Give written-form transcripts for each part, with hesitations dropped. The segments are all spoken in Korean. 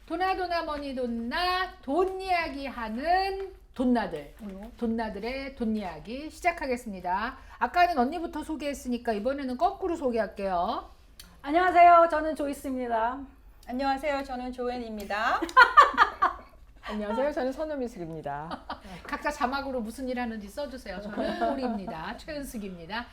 도나도나 머니 돈나 돈 이야기 하는 돈나들의 돈 이야기 시작하겠습니다. 아까는 언니부터 소개했으니까 이번에는 거꾸로 소개할게요. 안녕하세요. 저는 조이스입니다. 안녕하세요. 저는 조앤입니다. 안녕하세요. 저는 선우미숙입니다. 각자 자막으로 무슨 일 하는지 써주세요. 저는 꼬리입니다. 최은숙입니다.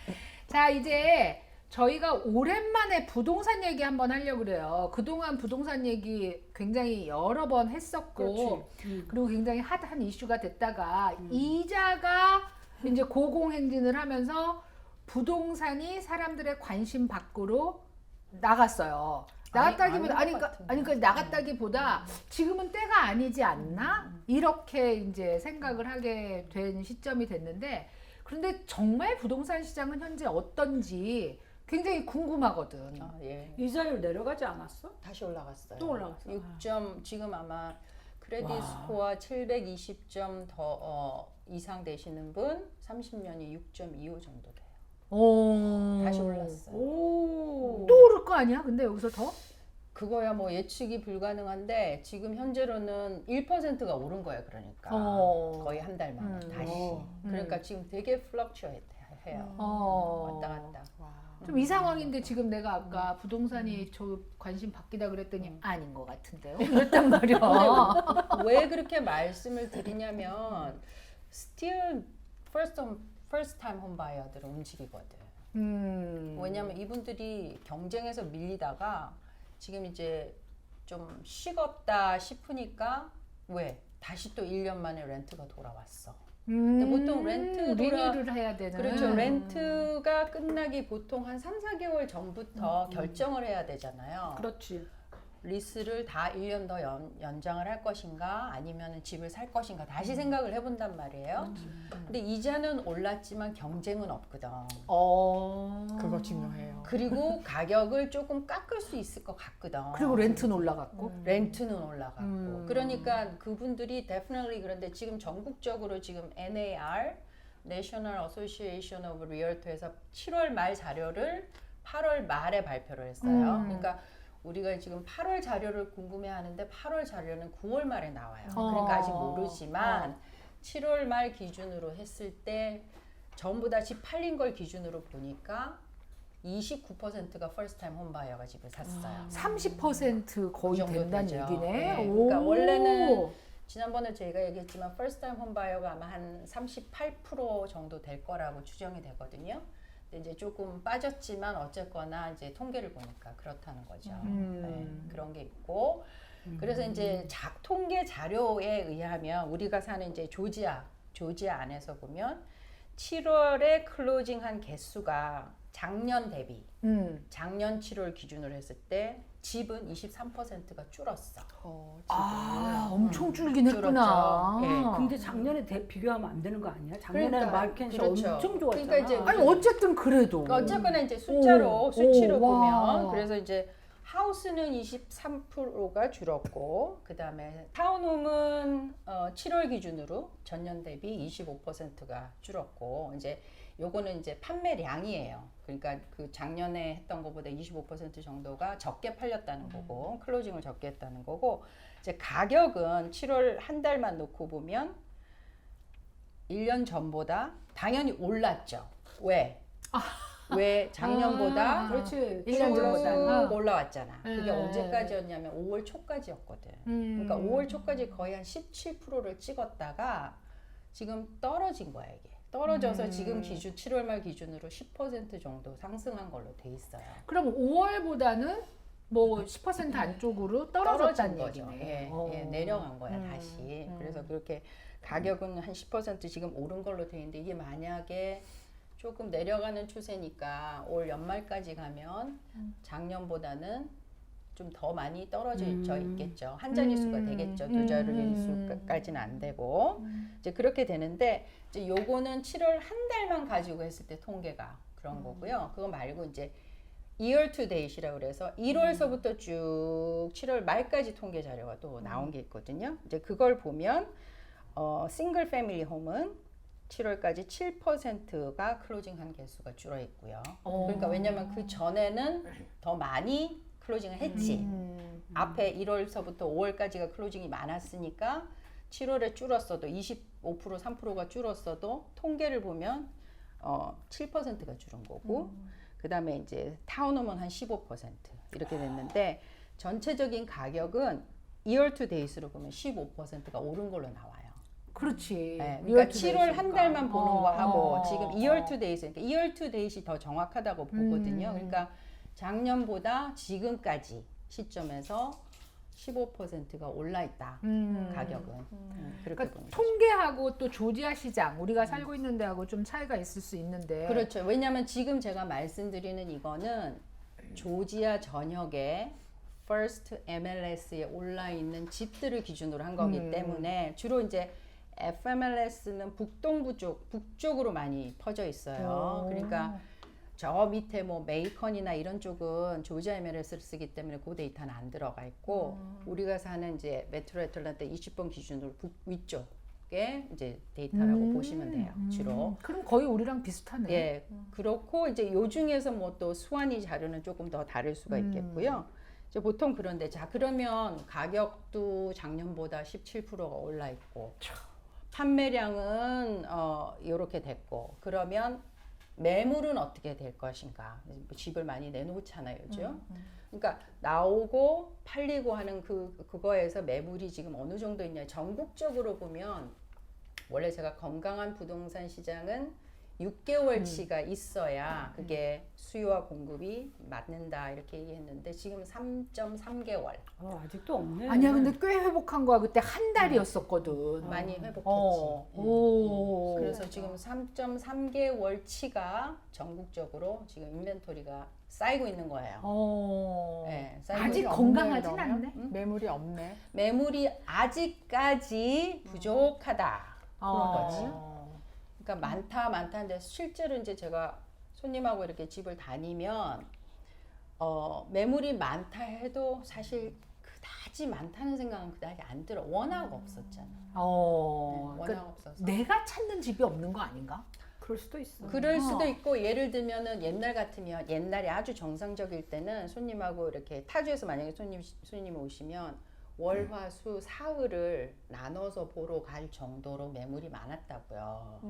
자, 이제 저희가 오랜만에 부동산 얘기 한번 하려고 그래요. 그동안 부동산 얘기 굉장히 여러 번 했었고 그리고 굉장히 핫한 이슈가 됐다가 이자가 이제 고공행진을 하면서 부동산이 사람들의 관심 밖으로 나갔어요. 나갔다기보다 그러니까 나갔다기보다 지금은 때가 아니지 않나 이렇게 이제 생각을 하게 된 시점이 됐는데, 그런데 정말 부동산 시장은 현재 어떤지 굉장히 궁금하거든. 예. 이자율 내려가지 않았어? 다시 올라갔어요. 또 올라갔어. 6점 지금 아마 크레딧 스코어 720점 더 이상 되시는 분 30년이 6.25 정도 돼요. 다시 올랐어요. 또 오를 거 아니야? 근데 여기서 더? 그거야 뭐 예측이 불가능한데 지금 현재로는 1%가 오른 거예요. 그러니까 거의 한 달 만에 다시. 그러니까 지금 되게 플럭추에이트 해요. 왔다 갔다. 좀 이 상황인데 지금 내가 아까 부동산이 저 관심 바뀌다 그랬더니 아닌 것 같은데요? 그랬단 말이야. 왜 그렇게 말씀을 드리냐면 still first time home buyer들은 움직이거든. 왜냐면 이분들이 경쟁에서 밀리다가 지금 이제 좀 식었다 싶으니까 왜 다시 또 1년 만에 렌트가 돌아왔어. 근데 보통 리뉴를 해야 되는. 그렇죠. 렌트가 끝나기 보통 한 3, 4개월 전부터 결정을 해야 되잖아요. 그렇지. 리스를 다 1년 더 연장을 할 것인가 아니면 집을 살 것인가 다시 생각을 해본단 말이에요. 근데 이자는 올랐지만 경쟁은 없거든. 그거 중요해요. 그리고 가격을 조금 깎을 수 있을 것 같거든. 그리고 렌트는 올라갔고. 렌트는 올라갔고. 그러니까 그분들이 definitely 그런데 지금 전국적으로 지금 NAR National Association of Realtors에서 7월 말 자료를 8월 말에 발표를 했어요. 그러니까 우리가 지금 8월 자료를 궁금해하는데 8월 자료는 9월 말에 나와요. 그러니까 아직 모르지만 7월 말 기준으로 했을 때 전부 다 집 팔린 걸 기준으로 보니까 29%가 first time home buyer가 집을 샀어요. 30% 거의 그 정도 된다는 되죠. 얘기네. 네. 그러니까 원래는 지난번에 저희가 얘기했지만 first time home buyer가 아마 한 38% 정도 될 거라고 추정이 되거든요. 근데 이제 조금 빠졌지만 어쨌거나 이제 통계를 보니까 그렇다는 거죠. 네, 그런 게 있고 그래서 이제 통계 자료에 의하면 우리가 사는 이제 조지아 안에서 보면 7월에 클로징한 개수가 작년 대비 작년 7월 기준으로 했을 때 집은 23%가 줄었어. 엄청 줄긴 했구나. 줄었죠. 예. 근데 작년에 비교하면 안 되는 거 아니야? 작년에는 그러니까, 마켓이 그렇죠. 엄청 좋았잖아. 그러니까 이제 아니 어쨌든 그래도. 어쨌거나 이제 수치로 와. 보면 그래서 이제 하우스는 23%가 줄었고 그 다음에 타운홈은 7월 기준으로 전년 대비 25%가 줄었고 이제 요거는 이제 판매량이에요. 그러니까 그 작년에 했던 것보다 25% 정도가 적게 팔렸다는 거고 클로징을 적게 했다는 거고 이제 가격은 7월 한 달만 놓고 보면 1년 전보다 당연히 올랐죠. 왜 작년보다 그렇지. 1년 전보다는. 쭉 올라왔잖아. 그게 네. 언제까지였냐면 5월 초까지였거든. 그러니까 5월 초까지 거의 한 17%를 찍었다가 지금 떨어진 거야 이게. 떨어져서 지금 기준 7월 말 기준으로 10% 정도 상승한 걸로 돼 있어요. 그럼 5월보다는 뭐 10% 안쪽으로 떨어졌다는 거죠. 얘기네. 예, 내려간 거야 다시. 그래서 그렇게 가격은 한 10% 지금 오른 걸로 돼 있는데 이게 만약에 조금 내려가는 추세니까 올 연말까지 가면 작년보다는 좀 더 많이 떨어져 있겠죠. 한 자릿수가 되겠죠. 두 자릿수까지는 안 되고 이제 그렇게 되는데 이제 요거는 7월 한 달만 가지고 했을 때 통계가 그런 거고요. 그거 말고 이제 year to date이라고 그래서 1월서부터 쭉 7월 말까지 통계 자료가 또 나온 게 있거든요. 이제 그걸 보면 싱글 패밀리 홈은 7월까지 7%가 클로징한 개수가 줄어 있고요. 그러니까 왜냐면 그 전에는 더 많이 클로징을 했지. 앞에 1월서부터 5월까지가 클로징이 많았으니까 7월에 줄었어도 25% 3%가 줄었어도 통계를 보면 7%가 줄은 거고 그다음에 이제 타운홈은 한 15% 이렇게 됐는데 전체적인 가격은 year to date로 보면 15%가 오른 걸로 나와요. 그렇지. 네, 리얼 그러니까 투 7월 데이니까. 한 달만 보는 거하고 지금 year 어. to date, 그러니까 year to date이 더 정확하다고 보거든요. 그러니까 작년보다 지금까지 시점에서 15%가 올라 있다. 가격은. 그렇게 그러니까 보는 거죠. 통계하고 또 조지아 시장 우리가 살고 있는 데하고 좀 차이가 있을 수 있는데. 그렇죠. 왜냐하면 지금 제가 말씀드리는 이거는 조지아 전역에 First MLS에 올라 있는 집들을 기준으로 한 거기 때문에 주로 이제 FMLS는 북동부 쪽, 북쪽으로 많이 퍼져 있어요. 그러니까 저 밑에 뭐 메이컨이나 이런 쪽은 조지아 MLS를 쓰기 때문에 그 데이터는 안 들어가 있고 우리가 사는 이제 메트로 애틀랜타 20번 기준으로 위쪽에 이제 데이터라고 보시면 돼요. 주로. 그럼 거의 우리랑 비슷하네. 예, 그렇고 이제 요 중에서 뭐 또 수완이 자료는 조금 더 다를 수가 있겠고요. 이제 보통 그런데 자 그러면 가격도 작년보다 17%가 올라 있고 판매량은 이렇게 됐고 그러면 매물은 어떻게 될 것인가? 집을 많이 내놓잖아요, 요즘. 그러니까 나오고 팔리고 하는 그거에서 매물이 지금 어느 정도 있냐? 전국적으로 보면 원래 제가 건강한 부동산 시장은 6개월치가 있어야 그게 수요와 공급이 맞는다 이렇게 얘기했는데 지금 3.3개월 아직도 없네. 아니야, 근데 꽤 회복한 거야. 그때 한 달이었었거든. 많이 회복했지. 오. 그래서 지금 3.3개월치가 전국적으로 지금 인벤토리가 쌓이고 있는 거예요. 네, 쌓이고 아직 있는 건강하진 그러면? 않네. 매물이 없네. 매물이 아직까지 부족하다. 그런 거지. 그러니까 많다는데 실제로 이제 제가 손님하고 이렇게 집을 다니면 매물이 많다 해도 사실 그다지 많다는 생각은 그다지 안 들어. 워낙 없었잖아. 워낙 워낙 없어서. 내가 찾는 집이 없는 거 아닌가? 그럴 수도 있어. 그럴 수도 있고 예를 들면은 옛날 같으면 옛날에 아주 정상적일 때는 손님하고 이렇게 타주에서 만약에 손님이 오시면 월화수 사흘을 나눠서 보러 갈 정도로 매물이 많았다고요.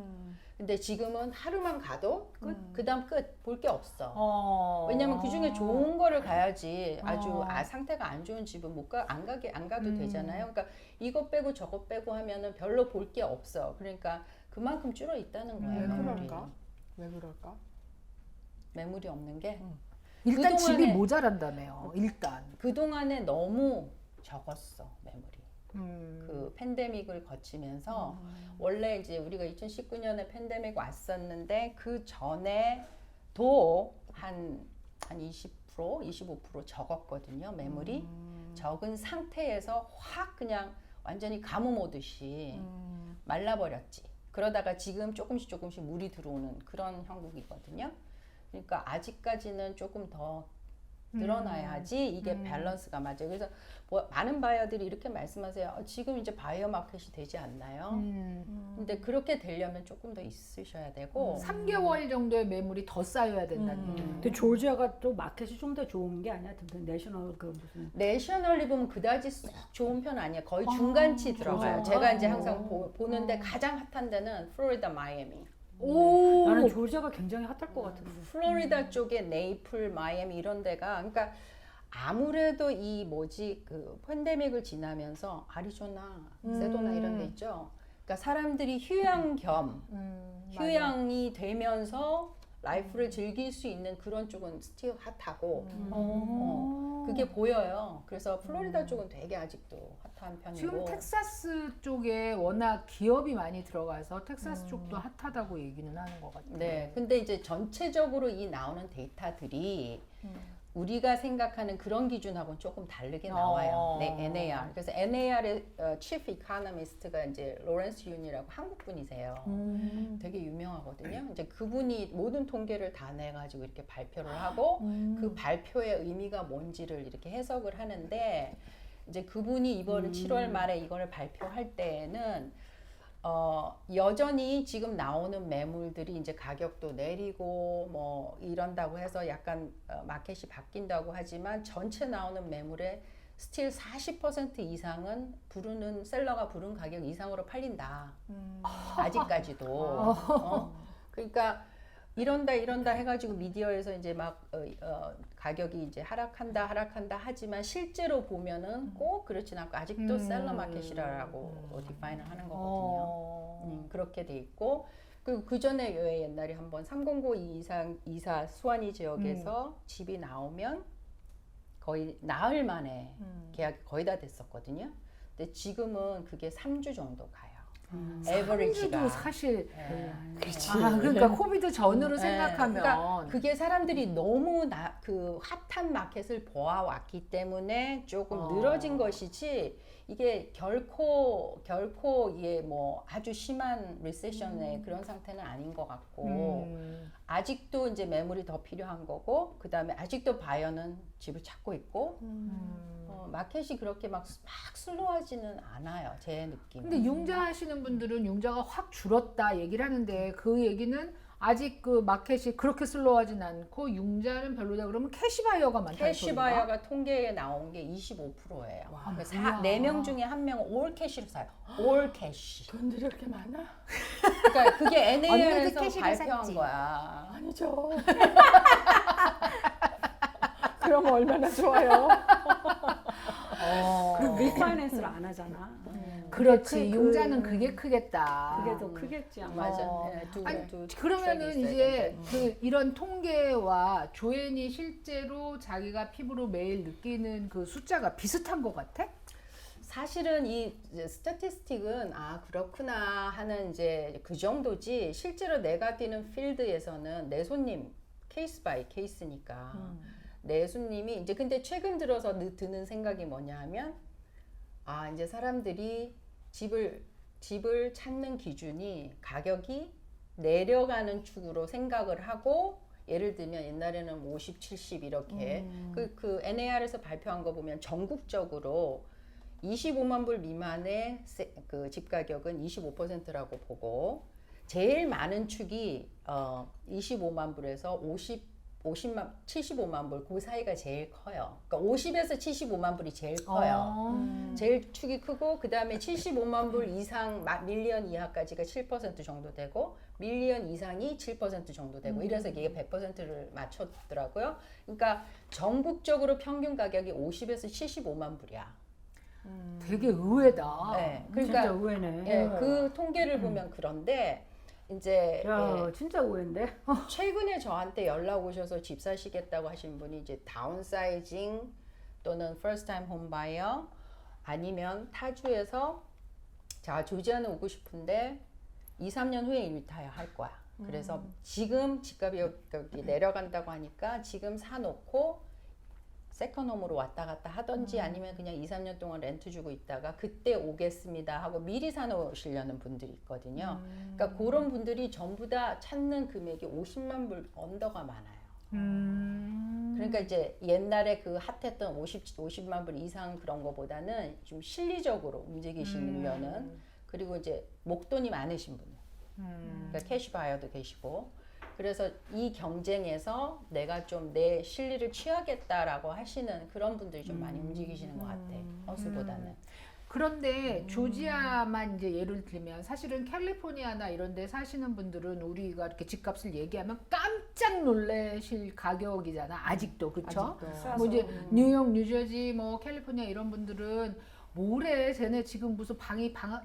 근데 지금은 하루만 가도 끝. 그다음 끝. 볼 게 없어. 왜냐면 그 중에 좋은 거를 가야지 아주 상태가 안 좋은 집은 안 가도 되잖아요. 그러니까 이거 빼고 저거 빼고 하면은 별로 볼 게 없어. 그러니까 그만큼 줄어 있다는 거예요. 왜 매물이. 그럴까? 왜 그럴까? 매물이 없는 게 일단 집이 그동안에- 모자란다며요. 일단. 그동안에 너무 적었어 매물이. 그 팬데믹을 거치면서 원래 이제 우리가 2019년에 팬데믹 왔었는데 그 전에도 한 20%, 25% 적었거든요 매물이. 적은 상태에서 확 그냥 완전히 가뭄 오듯이 말라버렸지. 그러다가 지금 조금씩 물이 들어오는 그런 형국이거든요. 그러니까 아직까지는 조금 더 늘어나야지 이게 밸런스가 맞아요. 그래서 뭐 많은 바이어들이 이렇게 말씀하세요. 지금 이제 바이어 마켓이 되지 않나요? 근데 그렇게 되려면 조금 더 있으셔야 되고 3개월 정도의 매물이 더 쌓여야 된다는 얘기. 근데 조지아가 또 마켓이 좀 더 좋은 게 아니야? 그 내셔널 그 무슨 내셔널리 보면 그다지 쏙 좋은 편 아니에요. 거의 중간치 들어가요. 제가 이제 항상 보는데 가장 핫한 데는 플로리다 마이애미. 오. 나는 조지아가 굉장히 핫할 것 같은데. 플로리다 쪽에 네이플, 마이애미 이런 데가 그러니까 아무래도 이 그 팬데믹을 지나면서 아리조나, 세도나 이런 데 있죠. 그러니까 사람들이 휴양 겸 휴양이 되면서 라이프를 즐길 수 있는 그런 쪽은 스틸 핫하고 그게 보여요. 그래서 플로리다 쪽은 되게 아직도 핫한 편이고 지금 텍사스 쪽에 워낙 기업이 많이 들어가서 텍사스 쪽도 핫하다고 얘기는 하는 것 같아요. 네, 근데 이제 전체적으로 이 나오는 데이터들이 우리가 생각하는 그런 기준하고는 조금 다르게 나와요. 네, NAR. 그래서 NAR의 Chief Economist가 이제 로렌스 윤이라고 한국 분이세요. 되게 유명하거든요. 이제 그분이 모든 통계를 다 내가지고 이렇게 발표를 하고 그 발표의 의미가 뭔지를 이렇게 해석을 하는데 이제 그분이 이번 7월 말에 이거를 발표할 때에는 여전히 지금 나오는 매물들이 이제 가격도 내리고 뭐 이런다고 해서 약간 마켓이 바뀐다고 하지만 전체 나오는 매물의 스틸 40% 이상은 부르는 셀러가 부른 가격 이상으로 팔린다. 아직까지도. 그러니까 이런다 해가지고 미디어에서 이제 막 가격이 이제 하락한다 하지만 실제로 보면은 꼭 그렇진 않고 아직도 셀러 마켓이라고 디파인을 하는 거거든요. 그렇게 돼 있고 그리고 그 전에 왜 옛날에 한번 309 이사 수완이 지역에서 집이 나오면 거의 나흘 만에 계약이 거의 다 됐었거든요. 근데 지금은 그게 3주 정도 가요. 에버리지가. 도 사실 그렇지. 그러니까 코비드 전으로 생각하면 그러니까 그게 사람들이 너무 그 핫한 마켓을 보아왔기 때문에 조금 늘어진 것이지 이게 결코 이게 뭐 아주 심한 리세션의 그런 상태는 아닌 것 같고 아직도 이제 매물이 더 필요한 거고 그 다음에 아직도 바이어는 집을 찾고 있고 마켓이 그렇게 막 슬로워하지는 않아요 제 느낌. 근데 융자 하시는 분들은 융자가 확 줄었다 얘기를 하는데 그 얘기는 아직 그 마켓이 그렇게 슬로워하진 않고 융자는 별로다 그러면 캐시바이어가 많다는 소리가? 캐시바이어가 통계에 나온 게 25%예요. 뭐야. 4명 중에 1명은 올 캐시로 사요. 올 캐시. 돈들이 이렇게 많아? 그러니까 그게 언니도 NAR에서 캐시를 발표한 샀지. 거야. 아니죠. 그럼 얼마나 좋아요. 그럼 리파이낸스를 안 하잖아. 그렇지. 그- 융자는 그게 크겠다. 그게 더 크겠지 아마. 맞아. 아니, 두 그러면은 트랙이 있어야 이제 되는데. 그 이런 통계와 조앤이 실제로 자기가 피부로 매일 느끼는 그 숫자가 비슷한 것 같아? 사실은 이 스태티스틱은 그렇구나 하는 이제 그 정도지 실제로 내가 뛰는 필드에서는 내 손님 케이스 바이 케이스니까 내 손님이 이제 근데 최근 들어서 드는 생각이 뭐냐 하면 이제 사람들이 집을 찾는 기준이 가격이 내려가는 축으로 생각을 하고 예를 들면 옛날에는 50, 70 이렇게 그 NAR에서 발표한 거 보면 전국적으로 25만 불 미만의 그 집 가격은 25%라고 보고 제일 많은 축이 25만 불에서 75만 불 그 사이가 제일 커요. 그러니까 50에서 75만 불이 제일 커요. 제일 축이 크고 그 다음에 75만 불 이상 밀리언 이하까지가 7% 정도 되고 밀리언 이상이 7% 정도 되고 이래서 이게 100%를 맞췄더라고요. 그러니까 전국적으로 평균 가격이 50에서 75만 불이야. 되게 의외다. 네, 진짜 그러니까 의외네. 예, 그 통계를 보면 그런데 이제 야, 진짜 의외인데. 최근에 저한테 연락 오셔서 집 사시겠다고 하신 분이 이제 다운사이징 또는 first time home buyer 아니면 타주에서 자 조지아는 오고 싶은데 2, 3년 후에 리타이어 할 거야. 그래서 지금 집값이 여기 내려간다고 하니까 지금 사놓고 세컨홈으로 왔다 갔다 하던지 아니면 그냥 2, 3년 동안 렌트 주고 있다가 그때 오겠습니다 하고 미리 사놓으시려는 분들이 있거든요. 그러니까 그런 분들이 전부 다 찾는 금액이 50만 불 언더가 많아요. 그러니까 이제 옛날에 그 핫했던 50만 불 이상 그런 거보다는 좀 실리적으로 움직이시려는 그리고 이제 목돈이 많으신 분들 그러니까 캐시 바이어도 계시고 그래서 이 경쟁에서 내가 좀 내 실리를 취하겠다라고 하시는 그런 분들이 좀 많이 움직이시는 것 같아 허수보다는. 그런데 조지아만 이제 예를 들면 사실은 캘리포니아나 이런 데 사시는 분들은 우리가 이렇게 집값을 얘기하면 깜짝 놀라실 가격이잖아. 아직도. 그쵸? 아직도. 뭐 이제 뉴욕, 뉴저지, 뭐 캘리포니아 이런 분들은 뭐래 쟤네 지금 무슨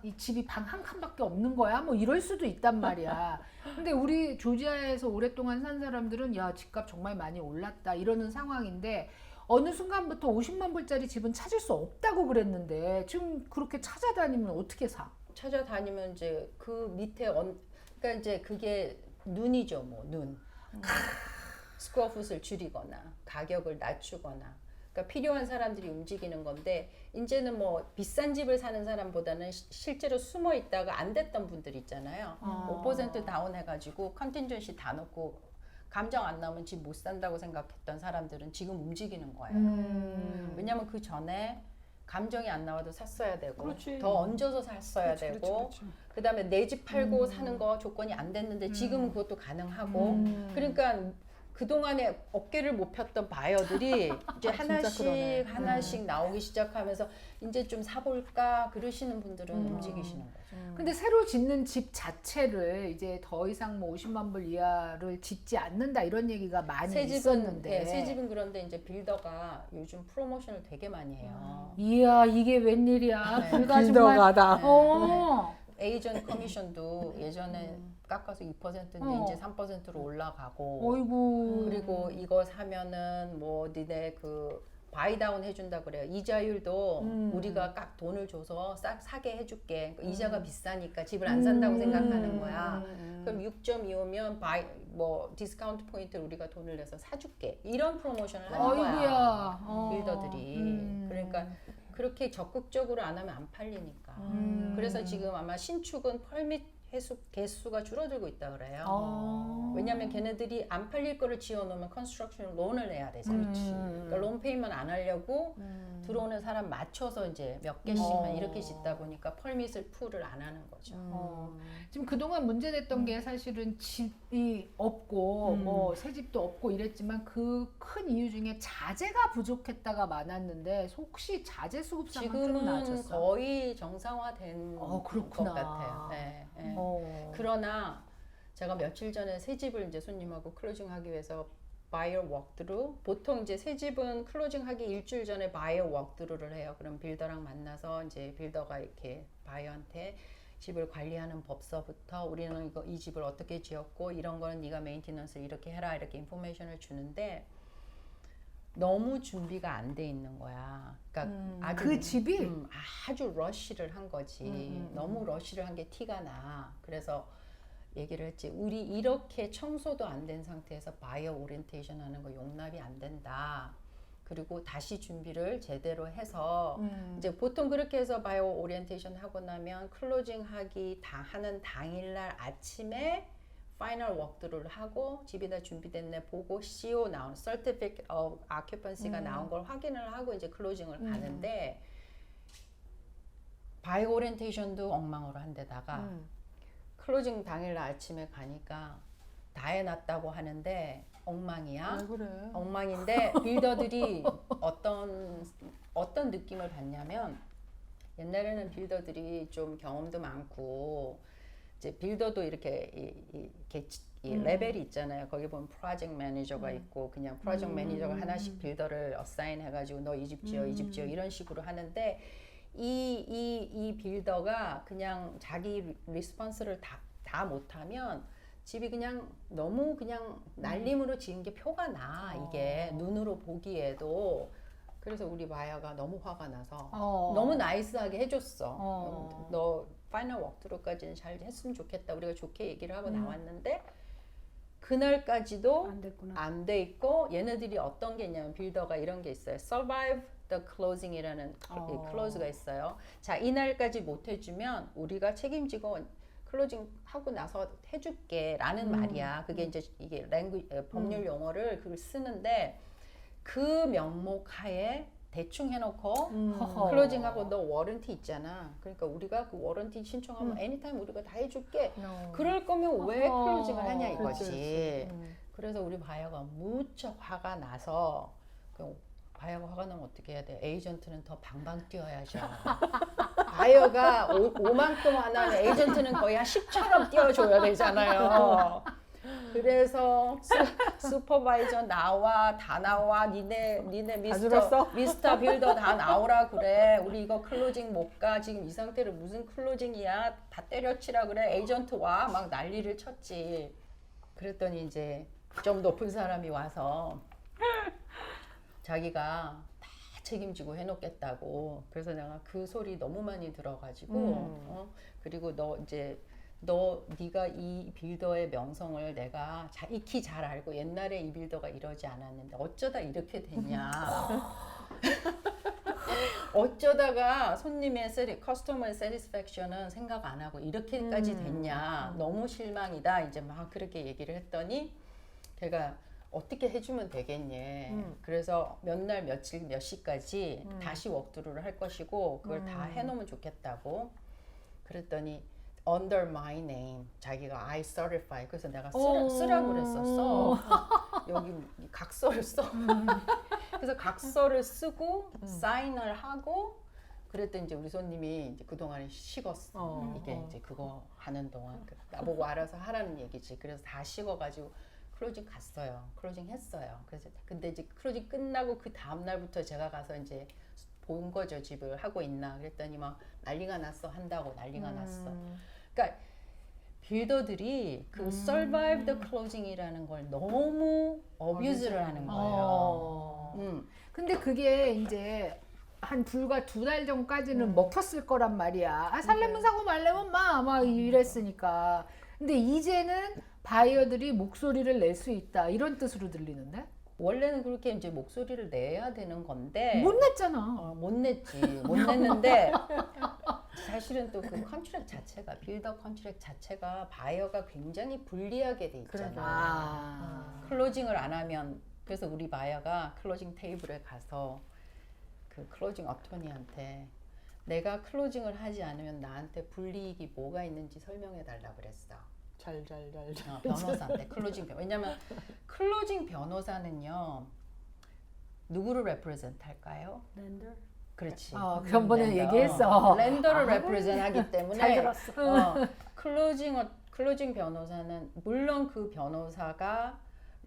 이 집이 방 한 칸밖에 없는 거야? 뭐 이럴 수도 있단 말이야. 근데 우리 조지아에서 오랫동안 산 사람들은 야 집값 정말 많이 올랐다 이러는 상황인데 어느 순간부터 50만 불짜리 집은 찾을 수 없다고 그랬는데 지금 그렇게 찾아다니면 어떻게 사? 찾아다니면 이제 그 밑에 그러니까 이제 그게 눈이죠, 뭐 눈. 스퀘어풋을 줄이거나 가격을 낮추거나. 그러니까 필요한 사람들이 움직이는 건데 이제는 뭐 비싼 집을 사는 사람보다는 실제로 숨어 있다가 안 됐던 분들 있잖아요. 5% 다운해가지고 컨틴전시 다 넣고 감정 안 나오면 집 못 산다고 생각했던 사람들은 지금 움직이는 거예요. 왜냐면 그 전에 감정이 안 나와도 샀어야 되고 그렇지. 더 얹어서 샀어야 되고 그다음에 내 집 팔고 사는 거 조건이 안 됐는데 지금은 그것도 가능하고 그러니까 그동안에 어깨를 못 폈던 바이어들이 이제 하나씩 그러네. 하나씩 나오기 시작하면서 이제 좀 사볼까 그러시는 분들은 움직이시는 거죠. 근데 새로 짓는 집 자체를 이제 더 이상 뭐 50만 불 이하를 짓지 않는다 이런 얘기가 많이 새 집은 있었는데. 네, 새 집은 그런데 이제 빌더가 요즘 프로모션을 되게 많이 해요. 이야 이게 웬일이야. 네. 불과 정말. 빌더가다. 어. 에이전 커미션도 예전에 깎아서 2%인데 이제 3%로 올라가고 어이구. 그리고 이거 사면은 뭐 니네 그 바이다운 해준다 그래요. 이자율도 우리가 깍 돈을 줘서 싹 사게 해줄게. 그러니까 이자가 비싸니까 집을 안 산다고 생각하는 거야. 그럼 6.25면 바이 뭐 디스카운트 포인트를 우리가 돈을 내서 사줄게. 이런 프로모션을 하는 거야. 어이구야. 빌더들이. 그러니까 그렇게 적극적으로 안 하면 안 팔리니까. 그래서 지금 아마 신축은 펄밋 개수가 줄어들고 있다 그래요. 왜냐하면 걔네들이 안 팔릴 거를 지어놓으면 컨스트럭션 론을 내야 되잖아요. 그러니까 론 페이먼 안 하려고 들어오는 사람 맞춰서 이제 몇 개씩만 이렇게 짓다 보니까 펄밋을 풀을 안 하는 거죠. 지금 그동안 문제됐던 게 사실은 집이 없고 뭐 새 집도 없고 이랬지만 그 큰 이유 중에 자재가 부족했다가 많았는데 혹시 자재 수급상은 좀 지금은 나아졌어? 거의 정상화된 그렇구나. 것 같아요. 네, 네. 어. 그러나 제가 며칠 전에 새 집을 이제 손님하고 클로징하기 위해서 바이어 워크드루 보통 이제 새 집은 클로징하기 일주일 전에 바이어 워크드루를 해요. 그럼 빌더랑 만나서 이제 빌더가 이렇게 바이어한테 집을 관리하는 법서부터 우리는 이 집을 어떻게 지었고 이런 거는 네가 메인테넌스를 이렇게 해라 이렇게 인포메이션을 주는데 너무 준비가 안 돼 있는 거야. 그러니까 아주 그 집이? 아주 러쉬를 한 거지. 너무 러쉬를 한 게 티가 나. 그래서 얘기를 했지. 우리 이렇게 청소도 안 된 상태에서 바이어 오리엔테이션 하는 거 용납이 안 된다. 그리고 다시 준비를 제대로 해서 이제 보통 그렇게 해서 바이어 오리엔테이션 하고 나면 클로징 하는 당일날 아침에 파이널 워크드루를 하고 집이 다 준비됐네 보고 CO 나온 Certificate of Occupancy가 나온 걸 확인을 하고 이제 클로징을 가는데 바이오 오리엔테이션도 엉망으로 한 데다가 클로징 당일날 아침에 가니까 다 해놨다고 하는데 엉망이야. 왜 그래? 엉망인데 빌더들이 어떤 느낌을 받냐면 옛날에는 빌더들이 좀 경험도 많고 이제 빌더도 이렇게 이 레벨이 있잖아요. 거기 보면 프로젝트 매니저가 있고 그냥 프로젝트 매니저가 하나씩 빌더를 어사인 해가지고 너 이 집 지어 이 집 지어 이런 식으로 하는데 이 빌더가 그냥 자기 리스폰스를 다 못하면 집이 그냥 너무 그냥 날림으로 지은 게 표가 나 이게 눈으로 보기에도 그래서 우리 바이어가 너무 화가 나서 너무 나이스하게 해줬어. 너 파이널 워크드루까지는 잘 했으면 좋겠다. 우리가 좋게 얘기를 하고 나왔는데 그날까지도 안 됐구나. 안 돼 있고 얘네들이 어떤 게 있냐면 빌더가 이런 게 있어요. Survive the closing이라는 클로즈가 있어요. 자, 이날까지 못 해주면 우리가 책임지고 클로징 하고 나서 해줄게 라는 말이야. 그게 이제 이게 법률 용어를 그걸 쓰는데 그 명목 하에 대충 해놓고 클로징하고 너 워런티 있잖아. 그러니까 우리가 그 워런티 신청하면 애니타임 우리가 다 해줄게. 그럴 거면 왜 클로징을 하냐 이거지. 그래서 우리 바이어가 무척 화가 나서 바이어가 화가 나면 어떻게 해야 돼? 에이전트는 더 방방 뛰어야죠. 바이어가 오만큼 화나면 에이전트는 거의 한 10처럼 뛰어줘야 되잖아요. 그래서 슈퍼바이저 나와 다 나와 니네 미스터 빌더 다 나오라 그래. 우리 이거 클로징 못 가. 지금 이 상태로 무슨 클로징이야. 다 때려치라 그래. 에이전트 와. 막 난리를 쳤지. 그랬더니 이제 좀 높은 사람이 와서 자기가 다 책임지고 해놓겠다고. 그래서 내가 그 소리 너무 많이 들어가지고 그리고 네가 이 빌더의 명성을 내가 익히 잘 알고 옛날에 이 빌더가 이러지 않았는데 어쩌다 이렇게 됐냐. 어쩌다가 손님의 커스터머의 세티스팩션은 생각 안 하고 이렇게까지 됐냐. 너무 실망이다. 이제 막 그렇게 얘기를 했더니 걔가 어떻게 해주면 되겠니? 그래서 몇 날 며칠 몇 시까지 다시 워크드루를 할 것이고 그걸 다 해놓으면 좋겠다고. 그랬더니 under my name 자기가 I certify 그래서 내가 쓰라고 그랬었어. 여기 각서를 써. 그래서 각서를 쓰고 사인을 하고 그랬더니 이제 우리 손님이 이제 그동안에 식었어. 이게 이제 그거 하는 동안 나보고 알아서 하라는 얘기지. 그래서 다 식어가지고 클로징 갔어요. 클로징 했어요. 그래서 근데 이제 클로징 끝나고 그 다음 날부터 제가 가서 이제 본 거죠. 집을 하고 있나 그랬더니 막 난리가 났어. 한다고 난리가 났어. 그러니까 빌더들이 그 survive the closing이라는 걸 너무 abuse를 하는 거예요. 근데 그게 이제 한 불과 2달 전까지는 먹혔을 거란 말이야. 아, 살려면 사고 말려면 막 이랬으니까. 근데 이제는 바이어들이 목소리를 낼 수 있다 이런 뜻으로 들리는데? 원래는 그렇게 이제 목소리를 내야 되는 건데 못 냈잖아. 못 냈지. 못 냈는데 사실은 또 그 컨트랙 자체가 빌더 컨트랙 자체가 바이어가 굉장히 불리하게 돼 있잖아. 클로징을 안 하면 그래서 우리 바이어가 클로징 테이블에 가서 그 클로징 어토니한테 내가 클로징을 하지 않으면 나한테 불이익이 뭐가 있는지 설명해 달라 그랬어. 잘. 변호사한테 클로징 왜냐면 클로징 변호사는요 누구를 레프레젠트 할까요? 랜더? 그렇지. 전번에 랜더. 얘기했어. 랜더를 레프레젠트 하기 때문에 잘 들었어. 클로징 변호사는 물론 그 변호사가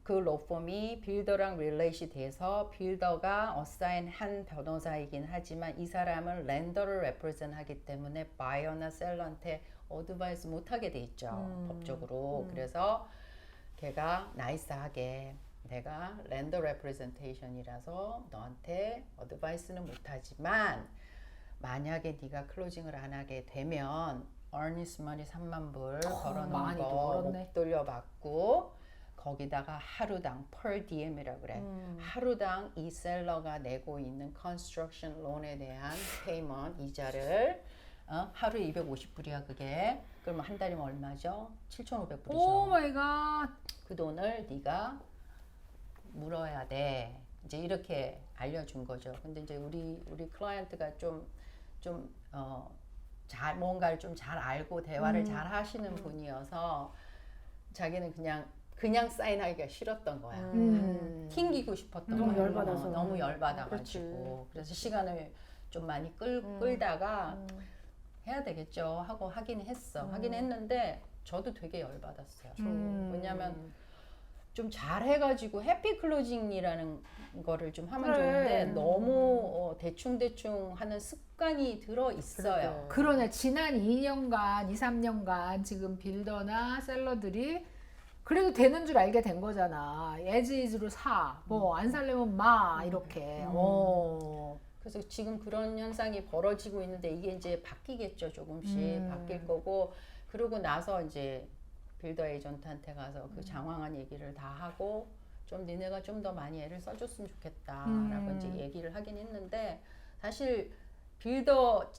그 로펌이 빌더랑 릴레이시 돼서 빌더가 어사인 한 변호사이긴 하지만 이 사람은 랜더를 레프레젠트 하기 때문에 바이어나 셀러한테 어드바이스 못하게 돼 있죠. 법적으로. 그래서 걔가 나이스하게 내가 랜더 레프레젠테이션이라서 너한테 어드바이스는 못하지만 만약에 네가 클로징을 안 하게 되면 earnest money 3만 불 걸어놓은 많이 거 벌었네. 못 돌려받고 거기다가 하루당 per diem이라고 그래. 하루당 이 셀러가 내고 있는 construction loan에 대한 payment 이자를 하루 250불이야 그게. 그러면 한 달이면 얼마죠? 7,500불이죠. 오 마이 갓. 그 돈을 네가 물어야 돼. 이제 이렇게 알려준 거죠. 근데 이제 우리 클라이언트가 잘 뭔가를 좀 잘 알고 대화를 잘 하시는 분이어서 자기는 그냥 사인하기가 싫었던 거야. 튕기고 싶었던 너무 거야. 열받아서. 너무 열받아가지고. 그래서 시간을 좀 많이 끌다가 해야 되겠죠 하고 하긴 했어. 하긴 했는데 저도 되게 열받았어요. 왜냐면 좀 잘해가지고 해피 클로징이라는 거를 좀 하면 그래. 좋은데 너무 대충대충 하는 습관이 들어 있어요. 그러네. 지난 2년간, 2, 3년간 지금 빌더나 셀러들이 그래도 되는 줄 알게 된 거잖아. as is로 사. 뭐 안 살려면 이렇게. 그래서 지금 그런 현상이 벌어지고 있는데 이게 이제 바뀌겠죠. 조금씩 바뀔 거고 그러고 나서 이제 빌더 에이전트한테 가서 그 장황한 얘기를 다 하고 좀 니네가 좀 더 많이 애를 써줬으면 좋겠다라고 이제 얘기를 하긴 했는데 사실 빌더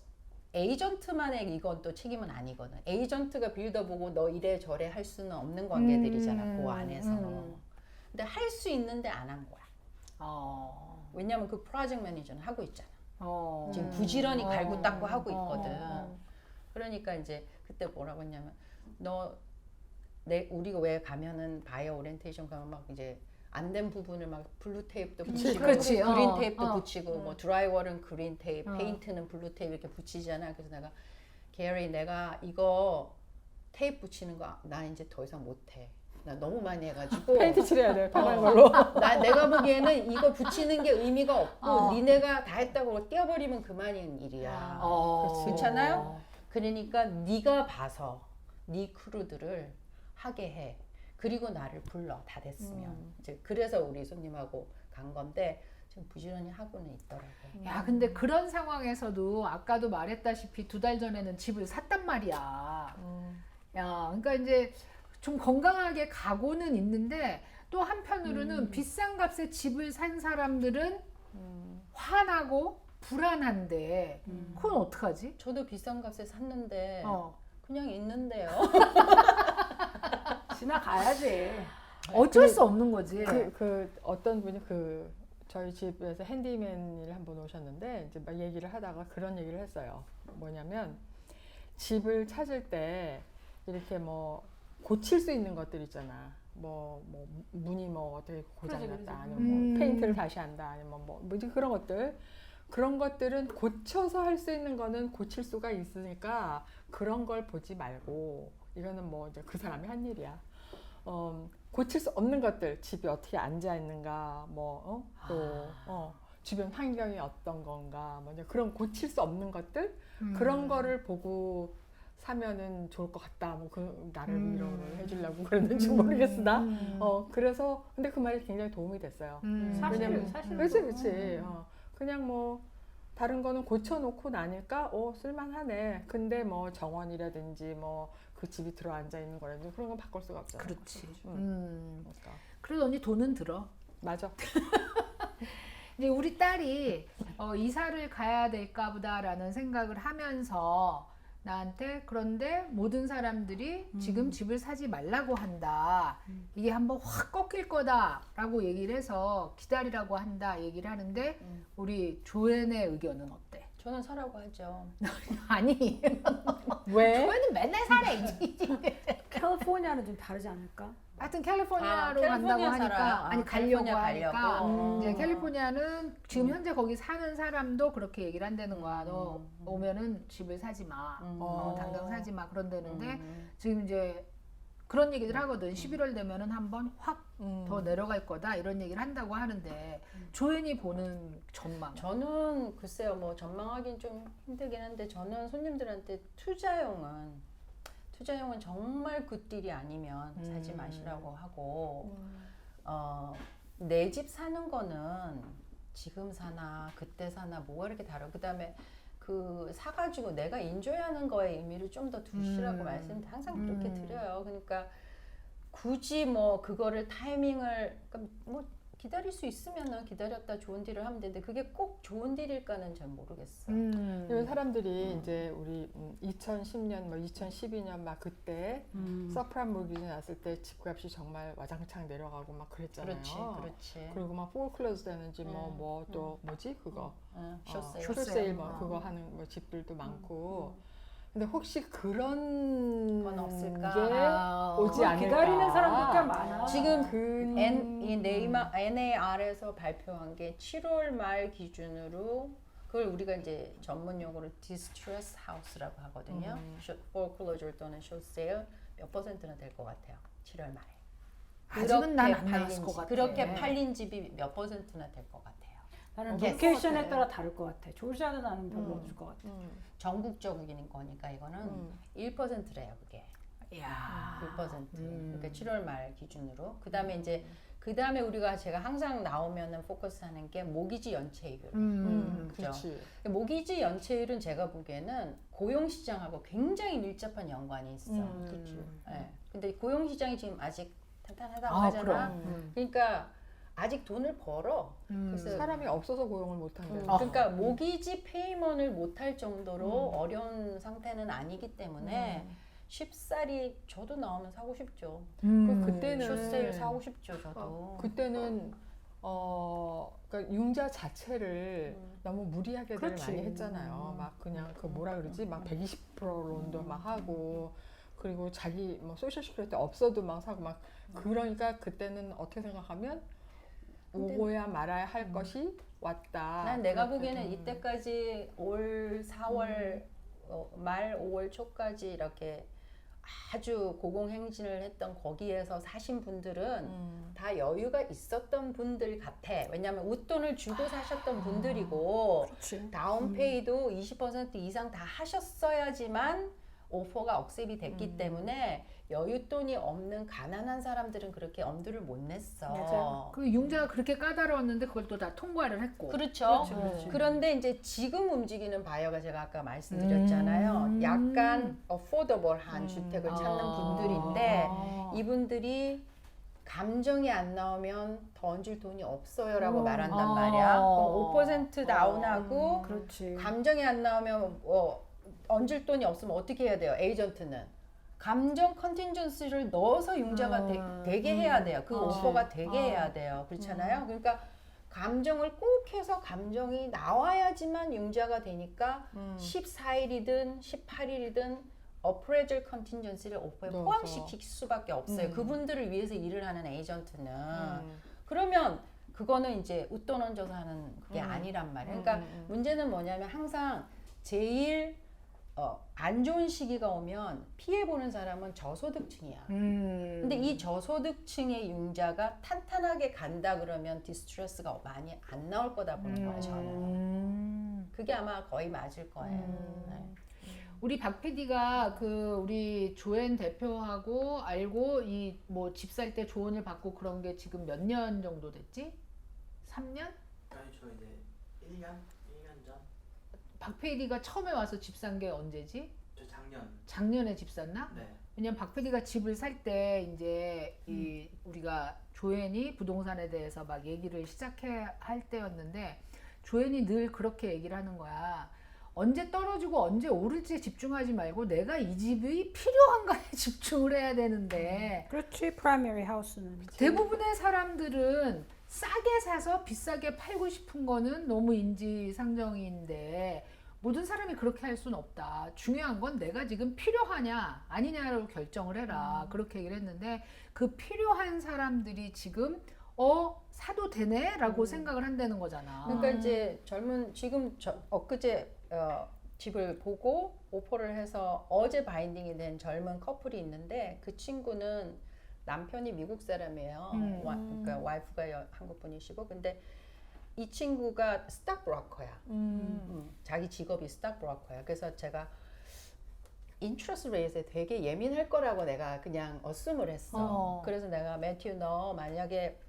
에이전트만의 이건 또 책임은 아니거든. 에이전트가 빌더 보고 너 이래 저래 할 수는 없는 관계들이잖아. 그 안에서. 근데 할 수 있는데 안 한 거야. 왜냐면 그 프로젝트 매니저는 하고 있잖아. 지금 부지런히 갈고 닦고 하고 있거든. 그러니까 이제 그때 뭐라고 했냐면 우리가 왜 가면은 바이어 오리엔테이션 가면 막 이제 안 된 부분을 막 블루 테이프도 붙이고 그렇지. 그린 테이프도 붙이고 뭐 드라이월은 그린 테이프, 페인트는 블루 테이프 이렇게 붙이잖아. 그래서 내가 게리 내가 이거 테이프 붙이는 거 나 이제 더 이상 못해. 나 너무 많이 해가지고 페인트 칠해야 돼요. 편한 걸로. 내가 보기에는 이거 붙이는 게 의미가 없고 니네가 다 했다고 떼어버리면 그만인 일이야. 그렇잖아요? 그러니까 네가 봐서 네 크루들을 하게 해. 그리고 나를 불러. 다 됐으면. 이제 그래서 우리 손님하고 간 건데 지금 부지런히 하고는 있더라고요. 야, 근데 그런 상황에서도 아까도 말했다시피 2달 전에는 집을 샀단 말이야. 야, 그러니까 이제 좀 건강하게 가고는 있는데 또 한편으로는 비싼 값에 집을 산 사람들은 화나고 불안한데 그건 어떡하지? 저도 비싼 값에 샀는데 그냥 있는데요. 지나가야지. 어쩔 수 없는 거지. 그 어떤 분이 저희 집에서 핸디맨을 한번 오셨는데 이제 막 얘기를 하다가 그런 얘기를 했어요. 뭐냐면 집을 찾을 때 이렇게 뭐 고칠 수 있는 것들 있잖아. 뭐 문이 뭐 어떻게 고장났다, 아니면 뭐 페인트를 다시 한다, 아니면 뭐지 그런 것들. 그런 것들은 고쳐서 할 수 있는 거는 고칠 수가 있으니까 그런 걸 보지 말고, 이거는 뭐 이제 그 사람이 한 일이야. 고칠 수 없는 것들, 집이 어떻게 앉아 있는가, 주변 환경이 어떤 건가, 뭐 이제 그런 고칠 수 없는 것들, 그런 거를 보고 사면은 좋을 것 같다. 뭐 나를 위로를 해주려고 그랬는지 모르겠으나, 그래서 근데 그 말이 굉장히 도움이 됐어요. 사실은 그렇지. 그냥 뭐 다른 거는 고쳐놓고 나니까 쓸만하네. 근데 뭐 정원이라든지 뭐 그 집이 들어앉아 있는 거라든지 그런 건 바꿀 수가 없잖아. 그렇지. 그러니까. 그래도 언니 돈은 들어. 맞아. 이제 우리 딸이 이사를 가야 될까 보다라는 생각을 하면서 나한테, 그런데 모든 사람들이 지금 집을 사지 말라고 한다. 이게 한번 확 꺾일 거다라고 얘기를 해서 기다리라고 한다 얘기를 하는데 우리 조앤의 의견은 어때? 저는 사라고 하죠. 아니, 왜? 조앤은 맨날 사래. 캘리포니아는 좀 다르지 않을까? 하여튼 캘리포니아로 캘리포니아 간다고 살아요. 하니까, 아니 가려고 캘리포니아 하니까 가려고. 이제 캘리포니아는 지금 현재 거기 사는 사람도 그렇게 얘기를 한다는 거야. 너 오면은 집을 사지 마. 당장 사지 마. 그런다는데 지금 이제 그런 얘기들 하거든. 11월 되면은 한번 확 더 내려갈 거다 이런 얘기를 한다고 하는데 조앤이 보는 전망. 저는 글쎄요, 뭐 전망하기는 좀 힘들긴 한데, 저는 손님들한테 투자용은 정말 굿딜이 아니면 사지 마시라고 하고, 내 집 사는 거는 지금 사나 그때 사나 뭐가 이렇게 다르고, 그다음에 그 사가지고 내가 인조이하는 거에 의미를 좀 더 두시라고 말씀을 항상 그렇게 드려요. 그러니까 굳이 뭐 그거를 타이밍을, 그러니까 뭐 기다릴 수 있으면은 기다렸다 좋은 딜을 하면 되는데 그게 꼭 좋은 딜일까는 잘 모르겠어요. 그리고 사람들이 이제 우리 2010년, 뭐 2012년 막 그때 서프라임 모기지 났을 때 집값이 정말 와장창 내려가고 막 그랬잖아요. 그렇지. 그리고 막 포클로즈 되는지 뭐 또 뭐지 그거 숏세일. 뭐 그거 하는 뭐 집들도 많고. 근데 혹시 그런 건 없을까? 게 오지 않을까? 기다리는 사람도 꽤 많아. 지금 NAR에서 발표한 게 7월 말 기준으로, 그걸 우리가 이제 전문 용어로 distress house라고 하거든요. foreclosure 또는 short sale 몇 퍼센트나 될 것 같아요. 7월 말에. 아직은 난 안 나왔을 것 같아. 그렇게 팔린 집이 몇 퍼센트나 될 것 같아요. 나는 됐을 로케이션에 것 따라 다를 것 같아. 조지아는 나는 별로 없을 것 같아. 전국적인 거니까 이거는 1%래요, 그게. 야. 1%. 그러니까 7월 말 기준으로. 그다음에 이제 제가 항상 나오면은 포커스하는 게 모기지 연체율. 그렇죠. 그렇지. 모기지 연체율은 제가 보기에는 고용 시장하고 굉장히 밀접한 연관이 있어. 그렇지. 네. 근데 고용 시장이 지금 아직 탄탄하다고 아, 하잖아. 그럼. 그러니까 아직 돈을 벌어. 그래서 사람이 없어서 고용을 못 한다. 그러니까 모기지 페이먼을 못할 정도로 어려운 상태는 아니기 때문에 쉽사리 저도 나오면 사고 싶죠. 그때는 숏세일 사고 싶죠, 저도. 그때는 그러니까 융자 자체를 너무 무리하게들 그렇지. 많이 했잖아요. 막 그냥 그 뭐라 그러지, 막 120% 론도 막 하고, 그리고 자기 뭐 소셜 시큐리티 없어도 막 사고 막. 그러니까 그때는 어떻게 생각하면 오고야 말아야 할 것이 왔다. 난 내가 보기에는 이때까지 올 4월 말 5월 초까지 이렇게 아주 고공행진을 했던 거기에서 사신 분들은 다 여유가 있었던 분들 같아. 왜냐하면 웃돈을 주고 사셨던 분들이고, 다운페이도 20% 이상 다 하셨어야지만 오퍼가 억셉이 됐기 때문에 여윳돈이 없는 가난한 사람들은 그렇게 엄두를 못 냈어. 맞아. 그 융자가 그렇게 까다로웠는데 그걸 또 다 통과를 했고. 그렇죠. 그런데 이제 지금 움직이는 바이어가 제가 아까 말씀드렸잖아요. 약간 어포더블한 주택을 찾는 분들인데, 이분들이 감정이 안 나오면 더 얹을 돈이 없어요라고 말한단 말이야. 그럼 5% 다운하고 그렇지. 감정이 안 나오면 얹을 돈이 없으면 어떻게 해야 돼요? 에이전트는 감정 컨틴전시를 넣어서 융자가 되게 해야 돼요. 그 오퍼가 되게 해야 돼요. 그렇잖아요. 그러니까 감정을 꼭 해서 감정이 나와야지만 융자가 되니까 14일이든 18일이든 어프레절 컨틴전시를 오퍼에 넣어서. 포함시킬 수밖에 없어요. 그분들을 위해서 일을 하는 에이전트는. 그러면 그거는 이제 웃돈 얹어서 하는 그게 아니란 말이에요. 그러니까 문제는 뭐냐면 항상 제일 안 좋은 시기가 오면 피해보는 사람은 저소득층이야. 근데 이 저소득층의 융자가 탄탄하게 간다 그러면 디스트레스가 많이 안 나올 거다 보는 거예요, 저는. 그게 아마 거의 맞을 거예요. 네. 우리 박 PD가 그 우리 조엔 대표하고 알고 이 뭐 집 살 때 조언을 받고 그런 게 지금 몇 년 정도 됐지? 3년? 아니 저 이제 1년 전? 박 PD가 처음에 와서 집 산 게 언제지? 저 작년. 작년에 집 샀나? 네. 왜냐면 박 PD가 집을 살 때 이제 이 우리가 조엔이 부동산에 대해서 막 얘기를 시작해 할 때였는데 조엔이 늘 그렇게 얘기를 하는 거야. 언제 떨어지고 언제 오를지에 집중하지 말고 내가 이 집이 필요한가에 집중을 해야 되는데 그렇지. 프라이머리 하우스는 대부분의 사람들은 싸게 사서 비싸게 팔고 싶은 거는 너무 인지상정인데 모든 사람이 그렇게 할 수는 없다. 중요한 건 내가 지금 필요하냐 아니냐로 결정을 해라. 그렇게 얘기를 했는데 그 필요한 사람들이 지금 사도 되네? 라고 생각을 한다는 거잖아. 그러니까 이제 지금 엊그제 집을 보고 오퍼를 해서 어제 바인딩이 된 젊은 커플이 있는데 그 친구는 남편이 미국 사람이에요. 그러니까 와이프가 한국 분이시고 근데 이 친구가 스탁 브로커야. 자기 직업이 스탁 브로커야. 그래서 제가 인트러스트 레이트에 되게 예민할 거라고 내가 그냥 어스움을 했어. 그래서 내가 매튜 너 만약에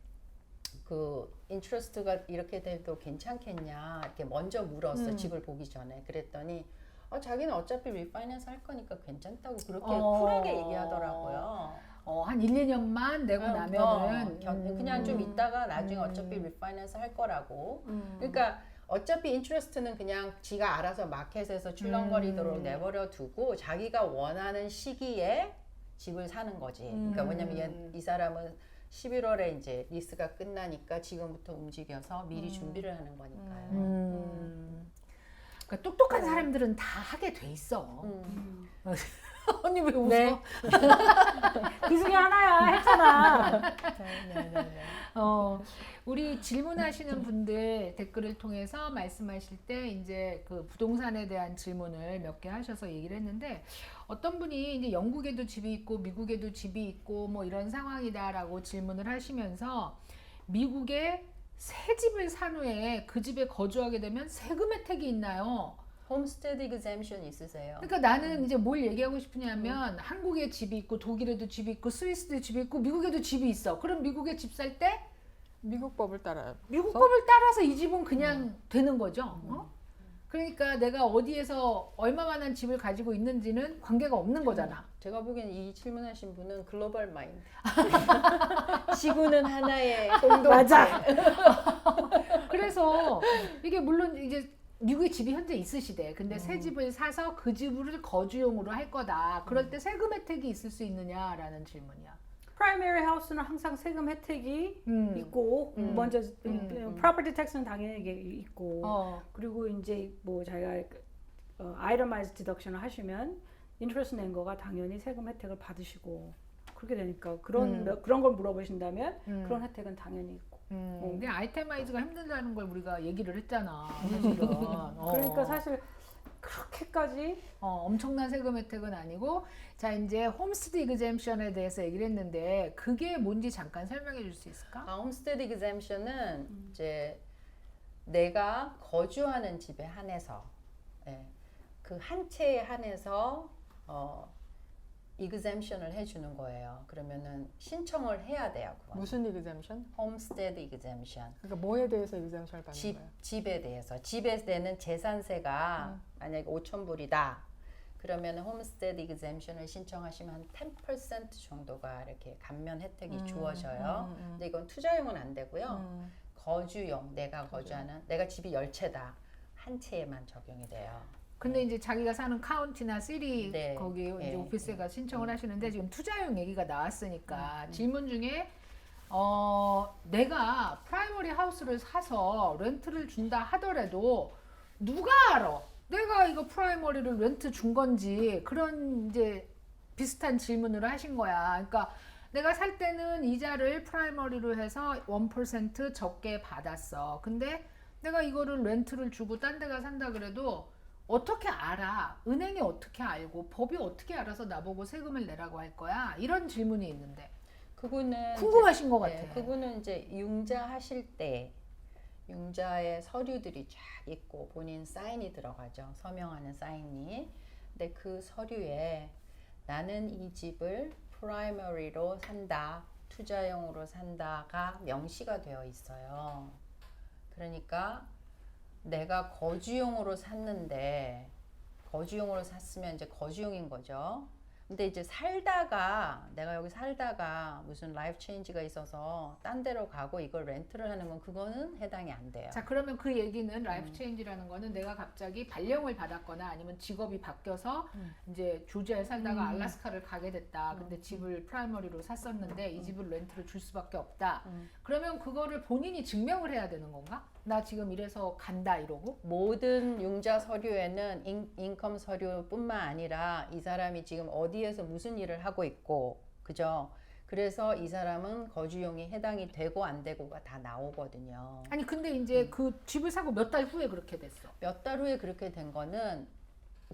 그 인트러스트가 이렇게 돼도 괜찮겠냐 이렇게 먼저 물었어. 집을 보기 전에. 그랬더니 자기는 어차피 리파이낸스 할 거니까 괜찮다고 그렇게 쿨하게 얘기하더라고요. 한 1, 2년만 내고 나면은 그냥 좀 있다가 나중에 어차피 리파이낸스 할 거라고. 그러니까 어차피 인트러스트는 그냥 지가 알아서 마켓에서 출렁거리도록 내버려 두고 자기가 원하는 시기에 집을 사는 거지. 그러니까 왜냐면 이 사람은 11월에 이제 리스가 끝나니까 지금부터 움직여서 미리 준비를 하는 거니까요. 그러니까 똑똑한 사람들은 다 하게 돼 있어. 언니 왜 웃어? 네. 그 중에 하나야. 했잖아. 우리 질문하시는 분들 댓글을 통해서 말씀하실 때 이제 그 부동산에 대한 질문을 몇 개 하셔서 얘기를 했는데 어떤 분이 이제 영국에도 집이 있고 미국에도 집이 있고 뭐 이런 상황이다라고 질문을 하시면서 미국에 새 집을 산 후에 그 집에 거주하게 되면 세금 혜택이 있나요? 홈스테드 이그젬션 있으세요? 그러니까 나는 이제 뭘 얘기하고 싶으냐면 한국에 집이 있고 독일에도 집이 있고 스위스도 집이 있고 미국에도 집이 있어. 그럼 미국에 집 살 때 미국 법을 따라. 미국 법을 따라서 이 집은 그냥 되는 거죠. 그러니까 내가 어디에서 얼마만한 집을 가지고 있는지는 관계가 없는 거잖아. 제가 보기엔 이 질문하신 분은 글로벌 마인드. 지구는 하나의 공동체. 맞아. 그래서 이게 물론 이제 미국에 집이 현재 있으시대. 근데 새 집을 사서 그 집을 거주용으로 할 거다. 그럴 때 세금 혜택이 있을 수 있느냐라는 질문이야. 프라이머리 하우스는 항상 세금 혜택이 있고 먼저 프로퍼티 텍스는 당연히 있고 그리고 이제 뭐 자기가 아이터마이즈 디덕션을 하시면 인트레스트 낸 거가 당연히 세금 혜택을 받으시고 그렇게 되니까 그런 걸 물어보신다면 그런 혜택은 당연히 있고. 근데 아이템마이즈가 힘들다는 걸 우리가 얘기를 했잖아. 사실은. 그러니까 사실 그렇게까지 엄청난 세금 혜택은 아니고 자 이제 홈스테드 이그젬션에 대해서 얘기를 했는데 그게 뭔지 잠깐 설명해 줄 수 있을까? 홈스테드 이그젬션은 이제 내가 거주하는 집에 한해서 그 한 채에 한해서 이그젬션을 해주는 거예요. 그러면은 신청을 해야 돼요. 그건. 무슨 이그젬션? 홈스테드 이그젬션. 그러니까 뭐에 대해서 이그젬션을 받는 거예요? 집에 대해서. 집에 내는 재산세가 만약에 5,000불이다. 그러면 홈스테드 이그젬션을 신청하시면 한 10% 정도가 이렇게 감면 혜택이 주어져요. 근데 이건 투자용은 안 되고요. 거주용, 내가 거주하는, 내가 집이 10채다. 한 채에만 적용이 돼요. 근데 이제 자기가 사는 카운티나 시리 네. 거기 이제 네. 오피스가 신청을 하시는데 지금 투자용 얘기가 나왔으니까 질문 중에 내가 프라이머리 하우스를 사서 렌트를 준다 하더라도 누가 알아? 내가 이거 프라이머리를 렌트 준 건지 그런 이제 비슷한 질문을 하신 거야. 그러니까 내가 살 때는 이자를 프라이머리로 해서 1% 적게 받았어. 근데 내가 이거를 렌트를 주고 딴 데가 산다 그래도 어떻게 알아? 은행이 어떻게 알고 법이 어떻게 알아서 나보고 세금을 내라고 할 거야? 이런 질문이 있는데 그거는 궁금하신 것 같아. 네, 그거는 이제 융자 하실 때 융자의 서류들이 쫙 있고 본인 사인이 들어가죠. 서명하는 사인이. 근데 그 서류에 나는 이 집을 프라이머리로 산다, 투자용으로 산다가 명시가 되어 있어요. 그러니까 내가 거주용으로 샀는데 거주용으로 샀으면 이제 거주용인 거죠. 근데 이제 내가 여기 살다가 무슨 라이프 체인지가 있어서 딴 데로 가고 이걸 렌트를 하는 건 그거는 해당이 안 돼요. 자, 그러면 그 얘기는 라이프 체인지라는 거는 내가 갑자기 발령을 받았거나 아니면 직업이 바뀌어서 이제 조지아에 살다가 알래스카를 가게 됐다. 근데 집을 프라이머리로 샀었는데 이 집을 렌트를 줄 수밖에 없다. 그러면 그거를 본인이 증명을 해야 되는 건가? 나 지금 이래서 간다 이러고? 모든 융자 서류에는 인컴 서류뿐만 아니라 이 사람이 지금 어디에서 무슨 일을 하고 있고, 그죠? 그래서 이 사람은 거주용이 해당이 되고 안 되고가 다 나오거든요. 아니 근데 이제 그 집을 사고 몇 달 후에 그렇게 됐어. 몇 달 후에 그렇게 된 거는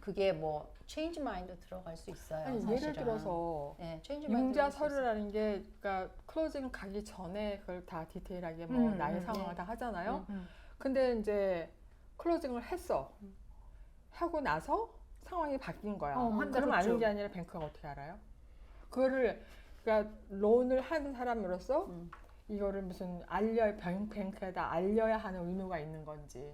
그게 뭐 체인지 마인드 들어갈 수 있어요. 아니, 사실은. 예를 들어서 네, change mind 융자 들어갈 수 있어요. 서류라는 게 그러니까 클로징 가기 전에 그걸 다 디테일하게 뭐 나의 상황을 다 하잖아요. 근데 이제 클로징을 했어. 하고 나서 상황이 바뀐 거야. 한 달 그럼 아는 후쯤. 게 아니라 뱅크가 어떻게 알아요? 그거를 그러니까 론을 하는 사람으로서 이거를 무슨 뱅크에다 알려야 하는 의무가 있는 건지.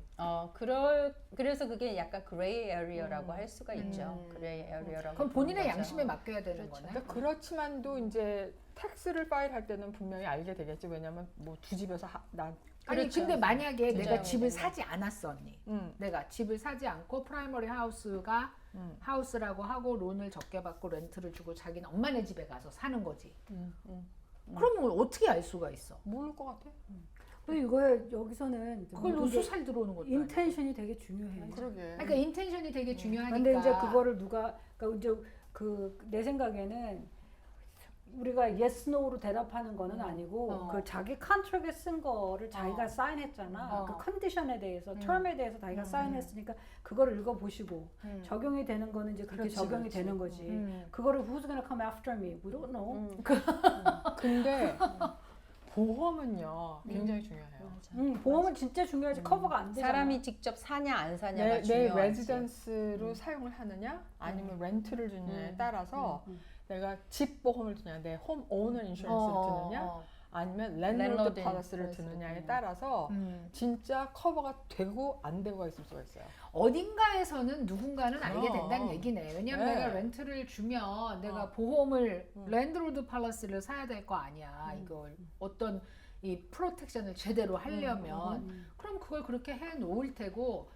그래서 그게 약간 그레이 에리어라고 할 수가 있죠. 그레이 에리어라고. 그럼 본인의 부르는 거죠. 양심에 맡겨야 되는 그렇죠. 거네. 그러니까 그렇지만도 이제 텍스를 파일할 때는 분명히 알게 되겠지. 왜냐면 뭐 두 집에서 아니 그렇죠. 근데 만약에 내가 투자용이 집을 되면. 사지 않았어 언니. 내가 집을 사지 않고 프라이머리 하우스가 하우스라고 하고 론을 적게 받고 렌트를 주고 자기는 엄마네 집에 가서 사는 거지. 그러면 어떻게 알 수가 있어? 모를 것 같아. 근데 이거 여기서는 그걸 모든 게 수살 들어오는 것도 아니고. 인텐션이 되게 중요해. 그러게. 그러니까 인텐션이 되게 중요하니까. 근데 이제 그거를 그러니까 이제 내 생각에는 우리가 yes, no로 대답하는 거는 아니고 그 자기 컨트랙에 쓴 거를 자기가 사인했잖아. 그 컨디션에 대해서, term에 대해서 자기가 사인했으니까 그거를 읽어보시고 적용이 되는 거는 이제 그렇게 그렇지, 적용이 그렇지. 되는 거지. 그거를 who's gonna come after me? We don't know. 근데 보험은요 굉장히 중요해요. 보험은 진짜 중요하지. 커버가 안 되잖아. 사람이 직접 사냐 안 사냐가 내 중요하지. 레지던스로 사용을 하느냐 아니면 렌트를 주느냐에 따라서 내가 집 보험을 드느냐 내 홈 오너 인슈런스를 드느냐 아니면 랜드로드 랜드로드 팔러스를 인슈런스를 드느냐에 드느냐. 따라서 진짜 커버가 되고 안 되고가 있을 수가 있어요. 어딘가에서는 누군가는 알게 그럼. 된다는 얘기네. 왜냐면 네. 내가 렌트를 주면 내가 보험을 랜드로드 팔러스를 사야 될 거 아니야. 이걸 어떤 이 프로텍션을 제대로 하려면 그럼 그걸 그렇게 해 놓을 테고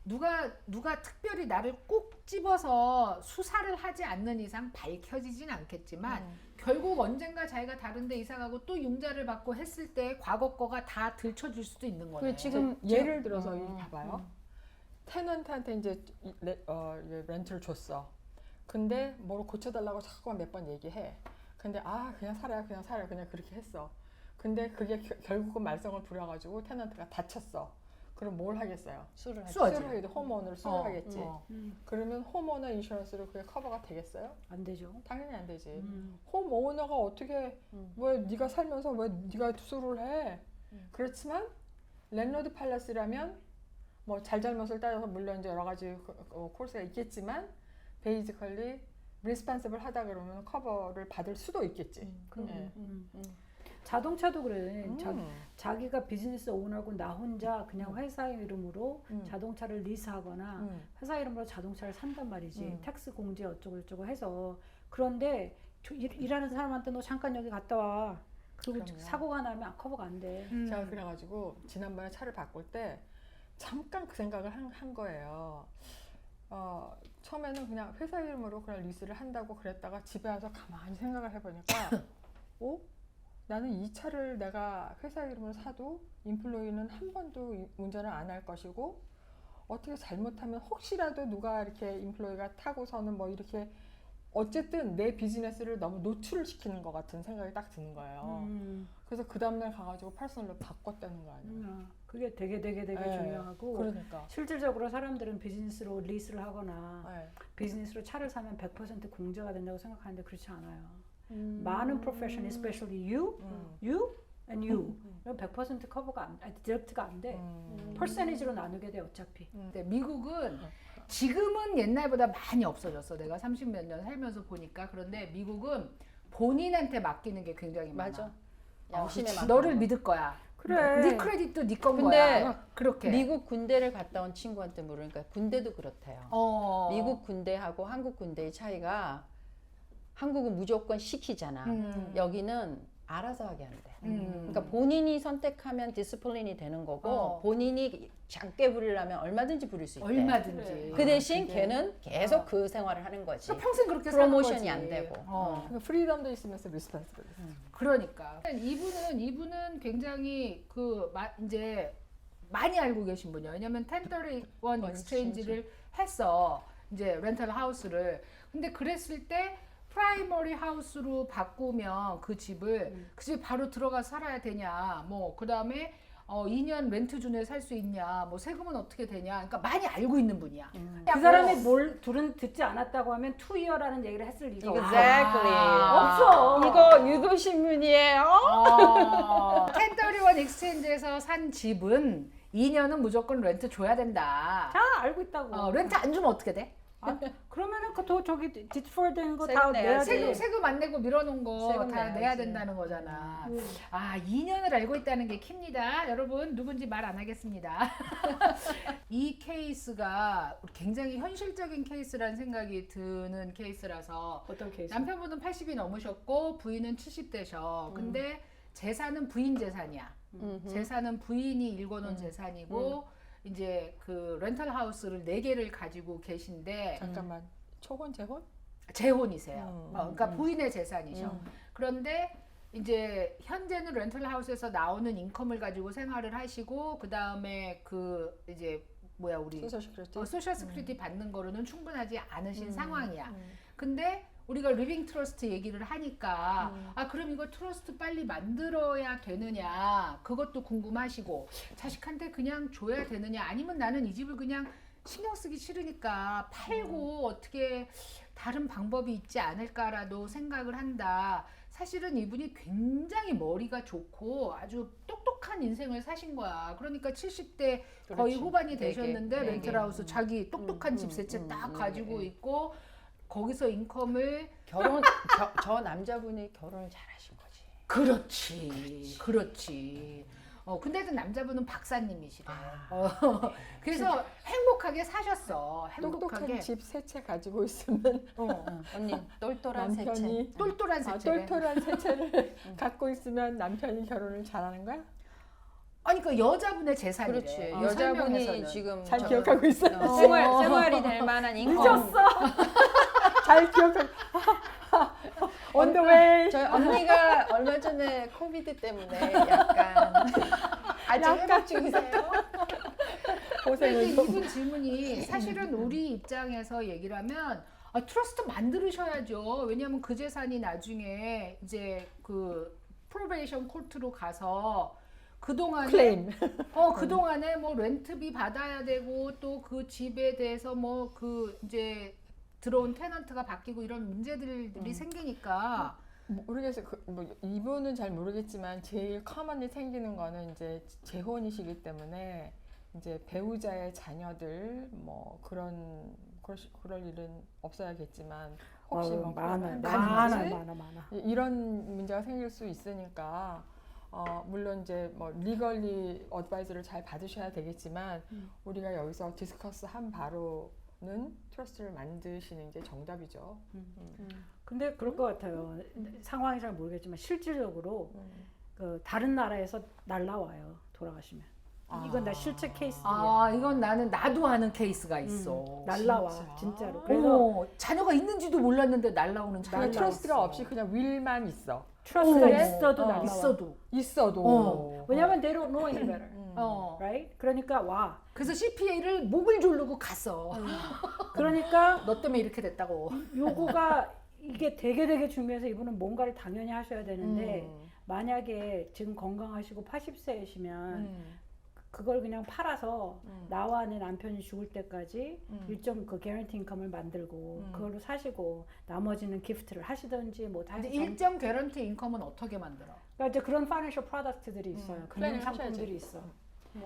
누가 특별히 나를 꼭 집어서 수사를 하지 않는 이상 밝혀지진 않겠지만 결국 언젠가 자기가 다른 데 이사 가고 또 융자를 받고 했을 때 과거 거가 다 들춰질 수도 있는 거네. 지금 예를 들어서 이거 봐봐요. 테넌트한테 이제 렌트를 줬어. 근데 뭘 고쳐달라고 자꾸만 몇 번 얘기해. 근데 그냥 살아요 그냥 그렇게 했어. 근데 그게 결국은 말썽을 부려가지고 테넌트가 다쳤어. 그럼 뭘 하겠어요? 수를 하지. 수하지. 수를 하겠지. 홈오너를 수를 하겠지. 그러면 홈오너 인슈런스로 그게 커버가 되겠어요? 안 되죠. 당연히 안 되지. 홈오너가 어떻게 왜 네가 살면서 왜 네가 수를 해? 그렇지만 랜드로드 팔러스라면 뭐 잘잘못을 따져서 물론 이제 여러 가지 코스가 있겠지만 베이지컬리 리스판시블 하다 그러면 커버를 받을 수도 있겠지. 예. 자동차도 그래. 자기가 비즈니스 오너고 나 혼자 그냥 회사 이름으로 자동차를 리스하거나 회사 이름으로 자동차를 산단 말이지. 텍스 공제 어쩌고 저쩌고 해서. 그런데 일하는 사람한테 너 잠깐 여기 갔다 와. 그리고 그럼요. 사고가 나면 커버가 안 돼. 제가 그래가지고 지난번에 차를 바꿀 때 잠깐 그 생각을 한 거예요. 처음에는 그냥 회사 이름으로 그냥 리스를 한다고 그랬다가 집에 와서 가만히 생각을 해보니까 나는 이 차를 내가 회사 이름으로 사도 인플로이는 한 번도 운전을 안 할 것이고 어떻게 잘못하면 혹시라도 누가 이렇게 인플로이가 타고서는 뭐 이렇게 어쨌든 내 비즈니스를 너무 노출을 시키는 것 같은 생각이 딱 드는 거예요. 그래서 그 다음날 가가지고 퍼스널로 바꿨다는 거 아니에요. 그게 되게 중요하고 그러니까. 실질적으로 사람들은 비즈니스로 리스를 하거나 네. 비즈니스로 차를 사면 100% 공제가 된다고 생각하는데 그렇지 않아요. 많은 프로페션, especially you and you 이건 100% 커버가 디렉트가 안 돼. 퍼센티지로 나누게 돼 어차피. 근데 미국은 지금은 옛날보다 많이 없어졌어. 내가 30몇 년 살면서 보니까. 그런데 미국은 본인한테 맡기는 게 굉장히 많아. 맞아. 양심에 맡기는 너를 거. 믿을 거야. 그래. 네 크레딧도 네 건 근데 거야. 그렇게. 미국 군대를 갔다 온 친구한테 물으니까 군대도 그렇대요. 미국 군대하고 한국 군대의 차이가 한국은 무조건 시키잖아. 여기는 알아서 하게 한대. 그러니까 본인이 선택하면 디스플린이 되는 거고 본인이 작게 부리려면 얼마든지 부릴 수 있대. 얼마든지. 그 대신 걔는 계속 그 생활을 하는 거지. 그러니까 평생 그렇게 사는 거지. 프로모션이 안 되고. 그러니까 프리덤도 있으면서 리스폰스블리티. 그러니까 이분은 굉장히 이제 많이 알고 계신 분이에요. 왜냐면 1031 익스체인지를 했어. 이제 렌탈 하우스를. 근데 그랬을 때 프라이머리 하우스로 바꾸면 그 집을 그 집에 바로 들어가 살아야 되냐. 뭐 그다음에 2년 렌트 준에 살 수 있냐. 뭐 세금은 어떻게 되냐. 그러니까 많이 알고 있는 분이야. 그 사람이 둘은 듣지 않았다고 하면 2year라는 얘기를 했을 리가 없어. Exactly. 없어. 이거 유도신문이에요. 1031 익스체인지에서 산 집은 2년은 무조건 렌트 줘야 된다. 다 알고 있다고. 렌트 안 주면 어떻게 돼? 그러면은 저기 디스폴 된 거 세금 다 내야 내야지. 돼. 세금 안 내고 밀어놓은 거 세금 다 내야지. 내야 된다는 거잖아. 2년을 알고 있다는 게 킵니다. 여러분 누군지 말 안 하겠습니다. 이 케이스가 굉장히 현실적인 케이스라는 생각이 드는 케이스라서 어떤 케이스? 남편분은 80이 넘으셨고 부인은 70대셔. 근데 재산은 부인 재산이야. 재산은 부인이 일궈놓은 재산이고 이제 그 렌탈 하우스를 4개를 가지고 계신데 잠깐만. 초혼 재혼? 재혼이세요. 그러니까 부인의 재산이셔. 그런데 이제 현재는 렌탈 하우스에서 나오는 인컴을 가지고 생활을 하시고 그 다음에 그 이제 우리 소셜 시큐리티. 소셜 시큐리티 받는 거로는 충분하지 않으신 상황이야. 근데 우리가 리빙 트러스트 얘기를 하니까 그럼 이거 트러스트 빨리 만들어야 되느냐 그것도 궁금하시고 자식한테 그냥 줘야 되느냐 아니면 나는 이 집을 그냥 신경 쓰기 싫으니까 팔고 어떻게 다른 방법이 있지 않을까라도 생각을 한다. 사실은 이분이 굉장히 머리가 좋고 아주 똑똑한 인생을 사신 거야. 그러니까 70대 거의 그렇지. 후반이 네 개, 되셨는데 네 개. 렌트하우스 자기 똑똑한 집 세 채 딱 가지고 있고 거기서 인컴을 저 남자분이 결혼을 잘하신 거지. 그렇지. 근데도 남자분은 박사님이시래. 그래서 진짜. 행복하게 사셨어. 똑똑한 행복하게. 집 세 채 가지고 있으면 언니 똘똘한 세체. 남편이 똘똘한 세체래. 똘똘한 세 채를 갖고 있으면 남편이 결혼을 잘하는 거야? 아니 그 여자분의 재산이래. 그렇지. 이 여자분이 설명에서는. 지금 잘 기억하고 있어요. 생활이 될 만한 인컴. 늦었어. 잘 기억하고. On the way. 저희 언니가 얼마 전에 코비드 때문에 약간 아직 회복 중이세요? 근데 고생을 좀. 이분 질문이 사실은 우리 입장에서 얘기를 하면 트러스트 만들으셔야죠. 왜냐하면 그 재산이 나중에 이제 그 프로베이션 코트로 가서 그동안에 클레임. 그동안에 뭐 렌트비 받아야 되고 또 그 집에 대해서 뭐 그 이제 들어온 테넌트가 바뀌고 이런 문제들이 생기니까 모르겠어요. 이분은 잘 모르겠지만 제일 커먼이 생기는 거는 이제 재혼이시기 때문에 이제 배우자의 자녀들 뭐 그럴 일은 없어야겠지만 혹시 뭐 많아. 이런 문제가 생길 수 있으니까 물론 이제 뭐 리걸리 어드바이저를 잘 받으셔야 되겠지만 우리가 여기서 디스커스 한 바로는 트러스트를 만드시는 게 정답이죠. 근데 그럴 것 같아요. 상황이 잘 모르겠지만 실질적으로 그 다른 나라에서 날라와요. 돌아가시면. 이건 나 실제 케이스야. 아, 이건 나도 아는 케이스가 있어. 날라와 진짜? 진짜로. 그래서 자녀가 있는지도 몰랐는데 날라오는 자녀가 그냥 트러스트가 있어. 없이 그냥 윌만 있어. 트러스가 그래? 있어도 날라와. 있어도. 왜냐면 they don't know any better. 어. right? 그러니까 와. 그래서 CPA를 목을 조르고 갔어. 그러니까 너 때문에 이렇게 됐다고. 요거가 이게 되게 중요해서 이분은 뭔가를 당연히 하셔야 되는데 만약에 지금 건강하시고 80세이시면 그걸 그냥 팔아서 나와 내 남편이 죽을 때까지 일정 그 개런티 인컴을 만들고 그걸로 사시고 나머지는 기프트를 하시든지 뭐 근데 다시 일정 개런티 인컴은 어떻게 만들어? 그러니까 이제 그런 파이낸셜 프로덕트들이 있어요. 금융 플래닝 상품들이 하셔야지. 있어.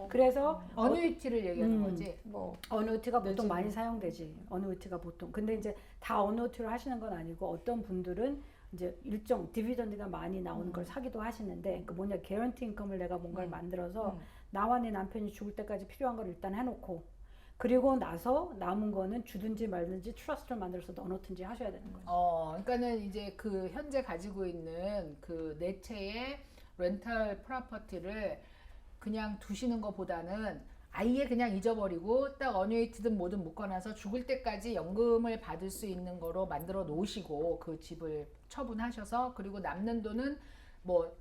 그래서 어뉴이티를 얘기하는 거지. 뭐 어누이티가 보통 내지는. 많이 사용되지. 어누이티가 보통. 근데 이제 다 어누이티로 하시는 건 아니고 어떤 분들은 이제 일정 디비던드가 많이 나오는 걸 사기도 하시는데 그 뭐냐 개런티 인컴을 내가 뭔가를 만들어서 나와 내 남편이 죽을 때까지 필요한 걸 일단 해놓고 그리고 나서 남은 거는 주든지 말든지 트러스트를 만들어서 넣어놓든지 하셔야 되는 거예요. 그러니까는 이제 그 현재 가지고 있는 그 네 채의 렌탈 프로퍼티를 그냥 두시는 것보다는 아예 그냥 잊어버리고 딱 어뉴이티든 뭐든 묶어놔서 죽을 때까지 연금을 받을 수 있는 거로 만들어 놓으시고 그 집을 처분하셔서 그리고 남는 돈은 뭐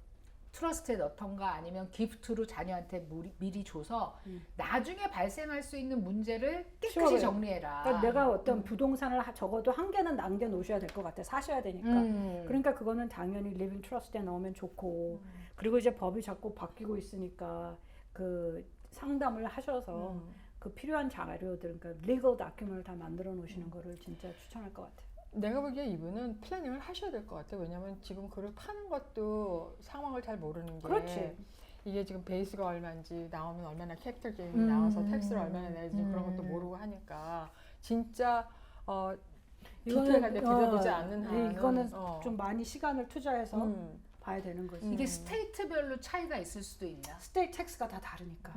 트러스트에 넣던가 아니면 기프트로 자녀한테 미리 줘서 나중에 발생할 수 있는 문제를 깨끗이 치워버려. 정리해라. 그러니까 내가 어떤 부동산을 적어도 한 개는 남겨 놓으셔야 될 것 같아. 사셔야 되니까. 그러니까 그거는 당연히 리빙 트러스트에 넣으면 좋고 그리고 이제 법이 자꾸 바뀌고 있으니까 그 상담을 하셔서 그 필요한 자료들 그러니까 리걸 다큐멘트를 다 만들어 놓으시는 거를 진짜 추천할 것 같아요. 내가 보기에 이분은 플래닝을 하셔야 될 것 같아. 왜냐면 지금 그걸 파는 것도 상황을 잘 모르는 게 그렇지. 이게 지금 베이스가 얼마인지 나오면 얼마나 캐피털 게인이 나와서 텍스를 얼마나 내지 그런 것도 모르고 하니까 진짜 디테일하게 들여보지 않는 한은 이거는 좀 많이 시간을 투자해서 봐야 되는 거지. 이게 스테이트별로 차이가 있을 수도 있나? 스테이트 텍스가 다 다르니까.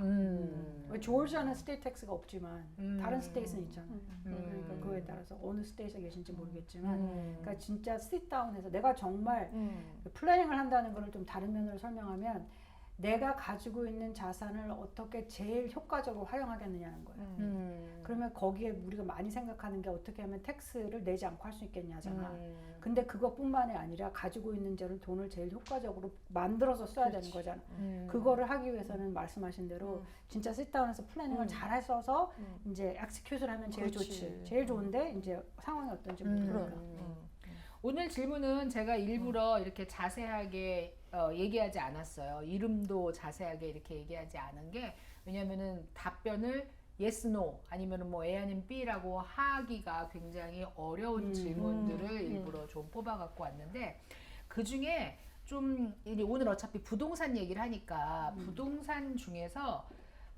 조지아는 스테이트 텍스가 없지만 다른 스테이트는 있잖아. 그러니까 그거에 따라서 어느 스테이트에 계신지 모르겠지만, 그러니까 진짜 sit-down해서 내가 정말 플래닝을 한다는 거를 좀 다른 면으로 설명하면 내가 가지고 있는 자산을 어떻게 제일 효과적으로 활용하겠느냐는 거예요. 그러면 거기에 우리가 많이 생각하는 게 어떻게 하면 텍스를 내지 않고 할 수 있겠냐잖아. 근데 그것뿐만이 아니라 가지고 있는 돈을 제일 효과적으로 만들어서 써야 되는 거잖아. 그거를 하기 위해서는 말씀하신 대로 진짜 sit-down해서 플래닝을 잘 해서 이제 execute를 하면 제일 좋지. 제일 좋은데 이제 상황이 어떤지 모르니까. 오늘 질문은 제가 일부러 이렇게 자세하게 얘기하지 않았어요. 이름도 자세하게 이렇게 얘기하지 않은 게 왜냐면은 답변을 yes, no 아니면은 뭐 A 아니면 B라고 하기가 굉장히 어려운 질문들을 일부러 좀 뽑아갖고 왔는데 그 중에 좀 오늘 어차피 부동산 얘기를 하니까 부동산 중에서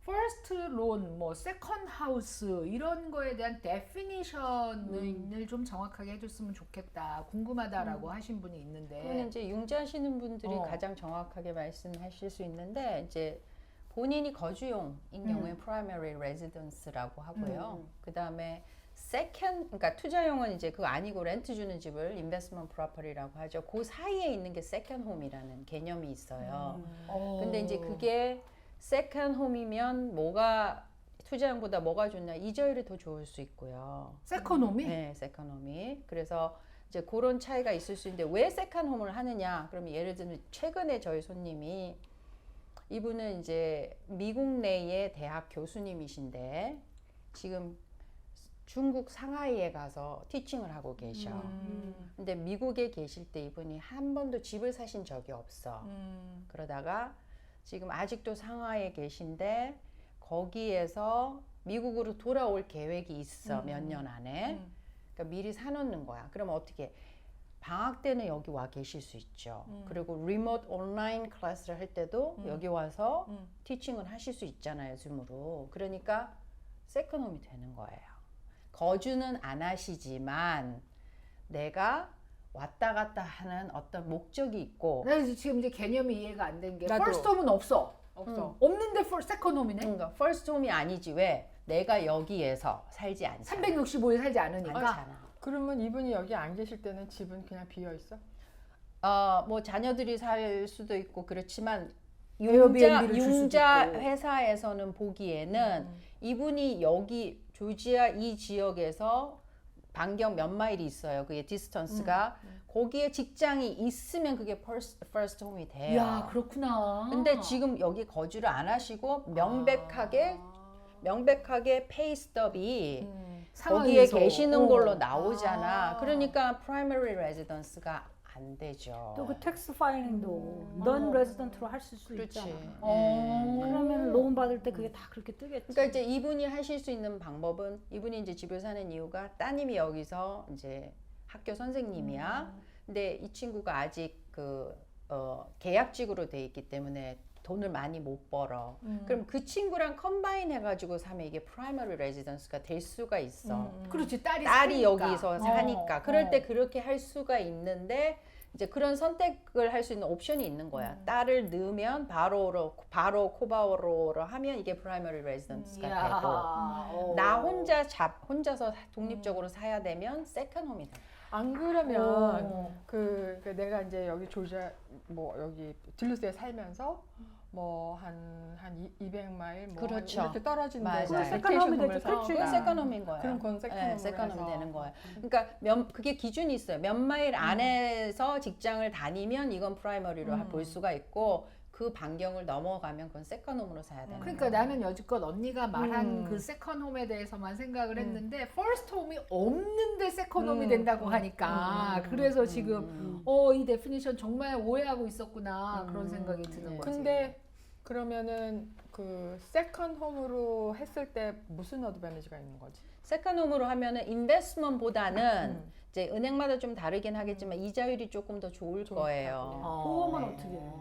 first loan, 뭐 second house 이런 거에 대한 definition을 좀 정확하게 해줬으면 좋겠다, 궁금하다라고 하신 분이 있는데. 그건 이제 융자하시는 분들이 어. 가장 정확하게 말씀하실 수 있는데 이제 본인이 거주용인 경우에 primary residence라고 하고요. 그 다음에 second, 그러니까 투자용은 이제 그거 아니고 렌트 주는 집을 investment property라고 하죠. 그 사이에 있는 게 second home이라는 개념이 있어요. 근데 이제 그게 세컨 홈이면 뭐가 투자용보다 뭐가 좋냐, 이자율이 더 좋을 수 있고요. 세컨홈이? 네, 세컨 홈이. 그래서 이제 그런 차이가 있을 수 있는데 왜 세컨 홈을 하느냐? 그러면 예를 들면 최근에 저희 손님이 이분은 이제 미국 내의 대학 교수님이신데 지금 중국 상하이에 가서 티칭을 하고 계셔. 근데 미국에 계실 때 이분이 한 번도 집을 사신 적이 없어. 그러다가 지금 아직도 상하이에 계신데 거기에서 미국으로 돌아올 계획이 있어. 몇 년 안에. 그러니까 미리 사놓는 거야. 그러면 어떻게 방학 때는 여기 와 계실 수 있죠. 그리고 리모트 온라인 클래스를 할 때도 여기 와서 티칭을 하실 수 있잖아요. 줌으로. 그러니까 세컨홈이 되는 거예요. 거주는 안 하시지만 내가 왔다 갔다 하는 어떤 목적이 있고. 나 지금 이제 개념이 이해가 안 된 게 나도. first home은 없어. 없는데 second home이네. 그러니까 first home이 아니지. 왜? 내가 여기에서 살지 않잖아. 365일 살지 않으니까. 않잖아. 그러면 이분이 여기 안 계실 때는 집은 그냥 비어 있어? 뭐 자녀들이 살 수도 있고 그렇지만 에어비앤비를 줄 수도 융자 있고. 회사에서는 보기에는 이분이 여기 조지아 이 지역에서 반경 몇 마일이 있어요. 그게 디스턴스가 거기에 직장이 있으면 그게 first home이 돼요. 이야, 그렇구나. 근데 지금 여기 거주를 안 하시고 명백하게 페이 스톱이 거기에 상황에서. 계시는 걸로 어. 나오잖아. 그러니까 primary residence가 안 되죠. 또 그 텍스 파일링도 넌 레지던트로 하실 수 그렇지. 있잖아. 어. 그러면 로운 받을 때 그게 다 그렇게 뜨겠지. 그러니까 이제 이분이 하실 수 있는 방법은 이분이 이제 집에 사는 이유가 따님이 여기서 이제 학교 선생님이야. 근데 이 친구가 아직 계약직으로 돼 있기 때문에 돈을 많이 못 벌어. 그럼 그 친구랑 컴바인 해가지고 사면 이게 프라이머리 레지던스가 될 수가 있어. 그렇지, 딸이 딸이 사니까. 여기서 사니까. 그럴 때 그렇게 할 수가 있는데 이제 그런 선택을 할 수 있는 옵션이 있는 거야. 딸을 넣으면 바로 코바오로로 하면 이게 프라이머리 레지던스가 되고 나 혼자서 독립적으로 사야 되면 세컨 홈이다. 안 그러면 그 내가 이제 여기 조지아 뭐 여기 딜루스에 살면서 뭐 한 200마일 뭐 그렇죠. 이렇게 떨어진 맞아요. 데서 그건 세컨홈이 되죠. 스테이션 그렇지. 그건 홈에서 세컨홈인 거야. 그럼 그건 세컨홈으로 세컨홈 해서. 되는 거야. 그러니까 그게 기준이 있어요. 몇 마일 안에서 직장을 다니면 이건 프라이머리로 볼 수가 있고 그 반경을 넘어가면 그건 세컨홈으로 사야 되는 그러니까 거야. 나는 여지껏 언니가 말한 그 세컨 홈에 대해서만 생각을 했는데 퍼스트 홈이 없는데 세컨 홈이 된다고 하니까 그래서 지금 이 데피니션 정말 오해하고 있었구나 그런 생각이 드는 거지. 근데 그러면은 그 세컨 홈으로 했을 때 무슨 어드밴티지가 있는 거지? 세컨홈으로 하면은 인베스트먼트보다는 이제 은행마다 좀 다르긴 하겠지만 이자율이 조금 더 좋을 거예요. 보험은 어떻게 해?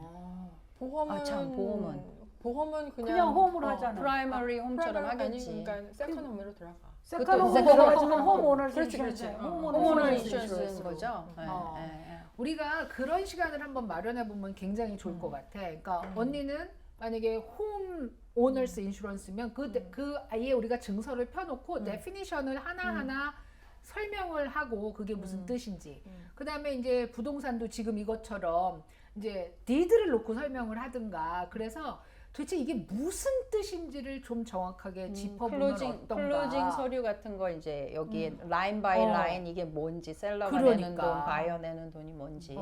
보험은 보험은 그냥 홈으로 하잖아. 프라이머리 홈처럼 프라이머리 하겠지. 그러니까 세컨 홈으로 들어가. 세컨 홈 세컨 들어가지만 홈 오너스 그렇지, 인슈런스. 그렇지. 홈오너 인슈런스. 인슈런스인 거죠. 네, 어. 네, 네. 우리가 그런 시간을 한번 마련해 보면 굉장히 좋을 것 같아. 그러니까 언니는 만약에 홈 오너스 인슈런스면 그 아예 우리가 증서를 펴놓고 데피니션을 하나하나 설명을 하고 그게 무슨 뜻인지. 그다음에 이제 부동산도 지금 이것처럼 이제 디드를 놓고 설명을 하든가. 그래서 도대체 이게 무슨 뜻인지를 좀 정확하게 짚어보면 어떤가. 클로징 서류 같은 거 이제 여기에 라인 바이 라인 이게 뭔지 셀러가 그러니까. 내는 돈, 바이어 내는 돈이 뭔지.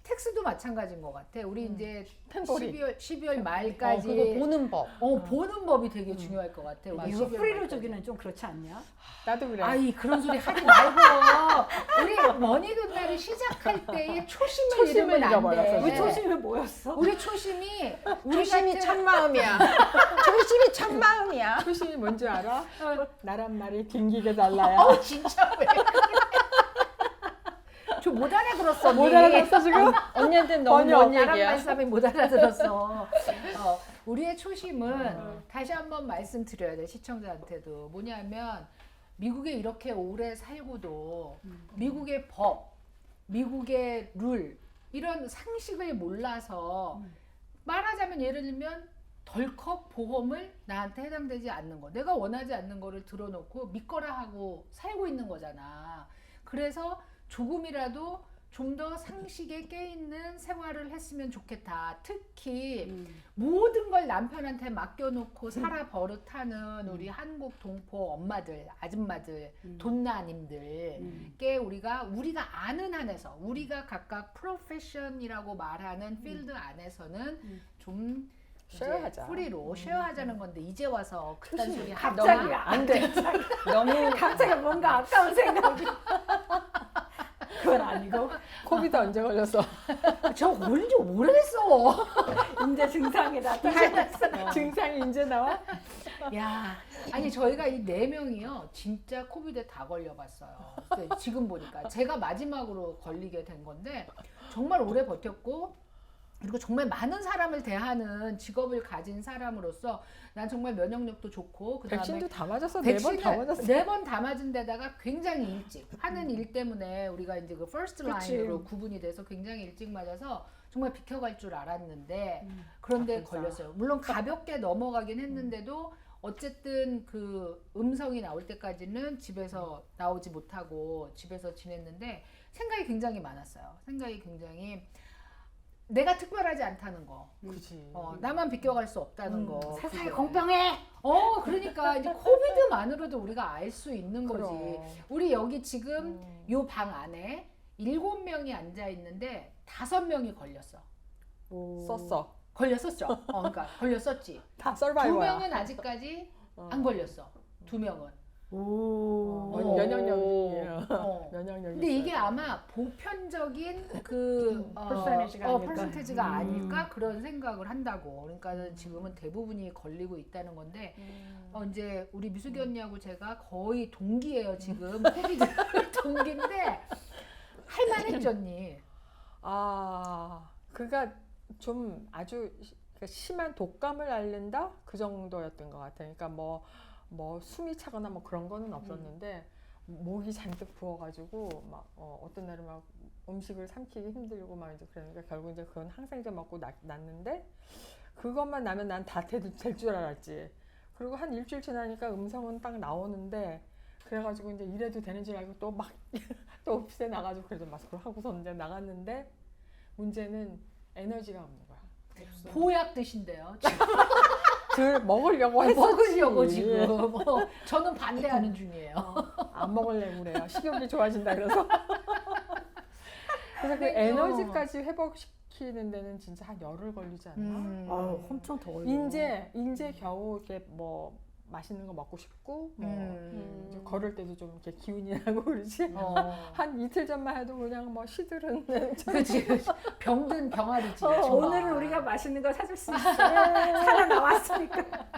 텍스도 마찬가지인 것 같아. 우리 이제 템포리. 12월 말까지 그거 보는 법. 보는 법이 되게 중요할 것 같아. 우리 이거 12월 프리로 말까지. 주기는 좀 그렇지 않냐? 나도 그래. 아이 그런 소리 하지 말고 우리 머니돈날을 시작할 때의 초심을 잃으면 안 돼. 잃어버렸어. 우리 초심이 뭐였어? 우리 초심이 초심이 참 마음이야. 초심이 참 마음이야. 초심이 뭔지 알아? 나란 말이 딩기게 달라야. 진짜 왜? 저 못 알아들었어. 못 알아듣었어 지금? 언니한테는 너무 번역, 먼 나란 얘기야. 말씀이 못 알아들었어. 우리의 초심은 다시 한번 말씀드려야 돼 시청자한테도 뭐냐면 미국에 이렇게 오래 살고도 미국의 법, 미국의 룰 이런 상식을 몰라서 말하자면 예를 들면 덜컥 보험을 나한테 해당되지 않는 거 내가 원하지 않는 거를 들어놓고 믿거라 하고 살고 있는 거잖아. 그래서 조금이라도 좀 더 상식에 깨있는 생활을 했으면 좋겠다. 특히 모든 걸 남편한테 맡겨놓고 살아 버릇하는 우리 한국 동포 엄마들, 아줌마들, 돈나님들께 우리가 아는 한에서 우리가 각각 프로페션이라고 말하는 필드 안에서는 좀 쉐어하자. 프리로 쉐어하자는 건데 이제 와서 그딴 소리 갑자기 하다. 안 돼. 너무 갑자기 뭔가 아까운 생각이. 그건 아니고 코비드 언제 걸렸어? 저 올지 오래됐어. 이제 증상이 나타났어. 증상이 이제 나와? 야, 아니 저희가 이 4명이요 진짜 코비드에 다 걸려봤어요. 근데 지금 보니까 제가 마지막으로 걸리게 된 건데 정말 오래 버텼고 그리고 정말 많은 사람을 대하는 직업을 가진 사람으로서 난 정말 면역력도 좋고 그다음에 백신도 다 맞았어. 4번 다 맞았어. 4번 다 맞은 데다가 굉장히 일찍 하는 일 때문에 우리가 이제 그 퍼스트 그치. 라인으로 구분이 돼서 굉장히 일찍 맞아서 정말 비켜갈 줄 알았는데 그런데 걸렸어요. 물론 가볍게 넘어가긴 했는데도 어쨌든 그 음성이 나올 때까지는 집에서 나오지 못하고 집에서 지냈는데 생각이 굉장히 많았어요. 생각이 굉장히 내가 특별하지 않다는 거. 그지. 나만 비껴갈 수 없다는 거. 세상이 그게. 공평해. 그러니까 이제 코비드만으로도 우리가 알 수 있는 거지. 그럼. 우리 여기 지금 요 방 안에 7명이 앉아 있는데 5명이 걸렸어. 썼어. 걸렸었죠. 그러니까 걸렸었지. 다 썰바이버야. 2명은 아직까지 안 걸렸어. 2명은. 면역력이에요. 면역력이. 근데 이게 아마 보편적인 그 퍼센티지가 아닐까. 퍼센테이지가 아닐까 그런 생각을 한다고. 그러니까는 지금은 대부분이 걸리고 있다는 건데 이제 우리 미숙이 언니하고 제가 거의 동기예요 지금. 코비드 동기인데 할만했죠 언니. 그가 좀 아주 심한 독감을 앓는다 그 정도였던 것 같아요. 그러니까 뭐 숨이 차거나 뭐 그런 거는 없었는데 목이 잔뜩 부어가지고 막 어떤 날은 막 음식을 삼키기 힘들고 막 이제 그러니까 결국 이제 그건 항생제 먹고 났는데 그것만 나면 난 다 될 줄 알았지. 그리고 한 일주일 지나니까 음성은 딱 나오는데 그래가지고 이제 이래도 되는 줄 알고 또 막 또 오피스에 나가지고 그래도 마스크를 하고서 이제 나갔는데 문제는 에너지가 없는 거야. 보약 드신대요. 먹으려고 했었지. 먹으려고 지금. 저는 반대하는 중이에요. 안 먹으려고 그래요. 식욕이 좋아진다 그래서. 그래서 그 에너지까지 회복시키는 데는 진짜 한 열흘 걸리지 않나? 엄청 더워요. 인제 겨우 이렇게 뭐 맛있는 거 먹고 싶고 이제 걸을 때도 좀 이렇게 기운이 나고 그러지. 한 이틀 전만 해도 그냥 뭐 시들은 그치. 병든 병아리지. 오늘은 우리가 맛있는 거 사줄 수 있어. 살아나왔으니까.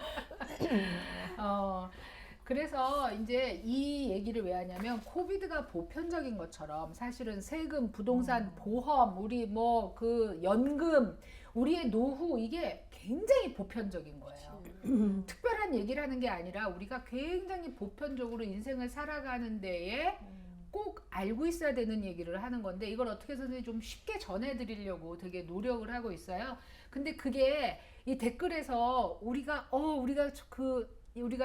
그래서 이제 이 얘기를 왜 하냐면 코비드가 보편적인 것처럼 사실은 세금, 부동산, 보험, 우리 뭐 그 연금, 우리의 노후 이게 굉장히 보편적인 거예요. 특별한 얘기를 하는 게 아니라 우리가 굉장히 보편적으로 인생을 살아가는 데에 꼭 알고 있어야 되는 얘기를 하는 건데 이걸 어떻게 해서든 좀 쉽게 전해드리려고 되게 노력을 하고 있어요. 근데 그게 이 댓글에서 우리가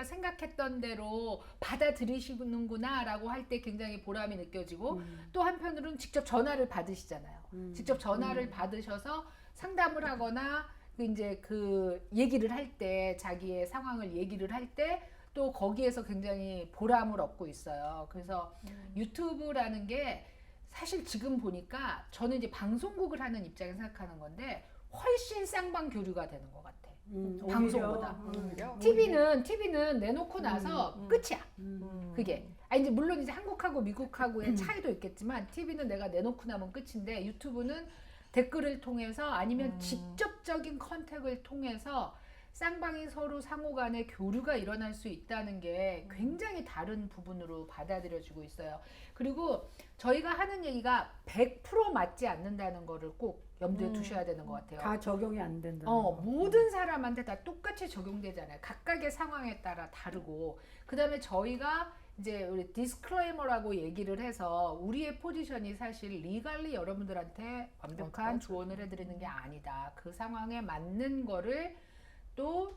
생각했던 대로 받아들이시는구나라고 할 때 굉장히 보람이 느껴지고 또 한편으로는 직접 전화를 받으시잖아요. 직접 전화를 받으셔서 상담을 하거나 이제 그 얘기를 할 때 자기의 상황을 얘기를 할 때 또 거기에서 굉장히 보람을 얻고 있어요. 그래서 유튜브라는 게 사실 지금 보니까 저는 이제 방송국을 하는 입장에서 생각하는 건데 훨씬 쌍방 교류가 되는 것 같아. 방송보다. TV는 내놓고 나서 끝이야. 그게. 이제 물론 이제 한국하고 미국하고의 차이도 있겠지만 TV는 내가 내놓고 나면 끝인데 유튜브는 댓글을 통해서 아니면 직접적인 컨택을 통해서 쌍방이 서로 상호간에 교류가 일어날 수 있다는 게 굉장히 다른 부분으로 받아들여지고 있어요. 그리고 저희가 하는 얘기가 100% 맞지 않는다는 거를 꼭 염두에 두셔야 되는 것 같아요. 다 적용이 안 된다. 모든 사람한테 다 똑같이 적용되잖아요. 각각의 상황에 따라 다르고 그 다음에 저희가 이제 우리 디스클레이머라고 얘기를 해서 우리의 포지션이 사실 리갈리 여러분들한테 완벽한 조언을 해드리는 게 아니다. 그 상황에 맞는 거를 또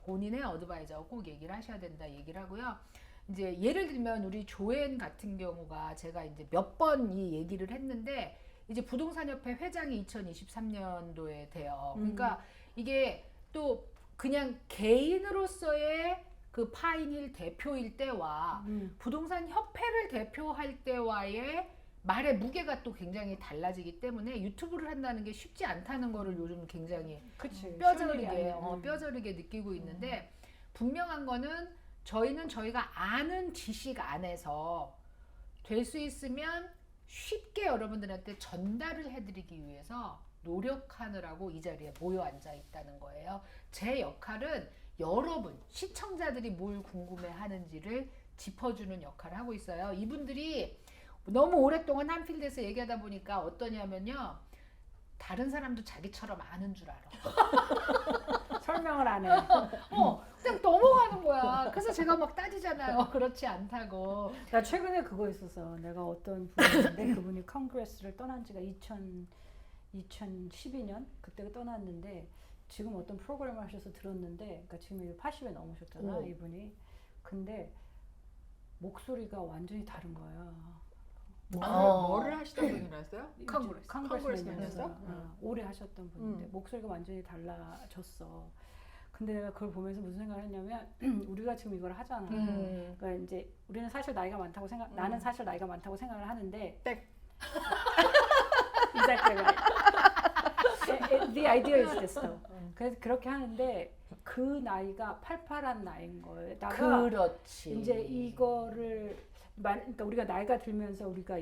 본인의 어드바이저가 꼭 얘기를 하셔야 된다 얘기를 하고요. 이제 예를 들면 우리 조앤 같은 경우가 제가 이제 몇 번 이 얘기를 했는데 이제 부동산협회 회장이 2023년도에 돼요. 그러니까 이게 또 그냥 개인으로서의 그 파인힐 대표일 때와 부동산 협회를 대표할 때와의 말의 무게가 또 굉장히 달라지기 때문에 유튜브를 한다는 게 쉽지 않다는 거를 요즘 굉장히 뼈저리게 느끼고 있는데 분명한 거는 저희는 저희가 아는 지식 안에서 될 수 있으면 쉽게 여러분들한테 전달을 해드리기 위해서 노력하느라고 이 자리에 모여 앉아 있다는 거예요. 제 역할은 여러분 시청자들이 뭘 궁금해 하는지를 짚어주는 역할을 하고 있어요. 이분들이 너무 오랫동안 한 필드에서 얘기하다 보니까 어떠냐면요. 다른 사람도 자기처럼 아는 줄 알아. 설명을 안 해. 그냥 넘어가는 거야. 그래서 제가 막 따지잖아요. 그렇지 않다고. 나 최근에 그거 있어서 내가 어떤 분인데 그분이 컨그레스를 떠난 지가 2012년 그때 떠났는데 지금 어떤 프로그램을 하셔서 들었는데 그러니까 지금 80에 넘으셨잖아 이분이. 근데 목소리가 완전히 다른 거야. 뭐를 하시던 분이라서요? 컨그레스맨에서 오래 하셨던 분인데 목소리가 완전히 달라졌어. 근데 내가 그걸 보면서 무슨 생각을 했냐면 우리가 지금 이걸 하잖아. 그러니까 이제 우리는 사실 나이가 많다고 나는 사실 나이가 많다고 생각을 하는데 Exactly right. The idea is this though. 그래서 그렇게 하는데 그 나이가 팔팔한 나이인 거에다가 그렇지. 이제 이거를 그러니까 우리가 나이가 들면서 우리가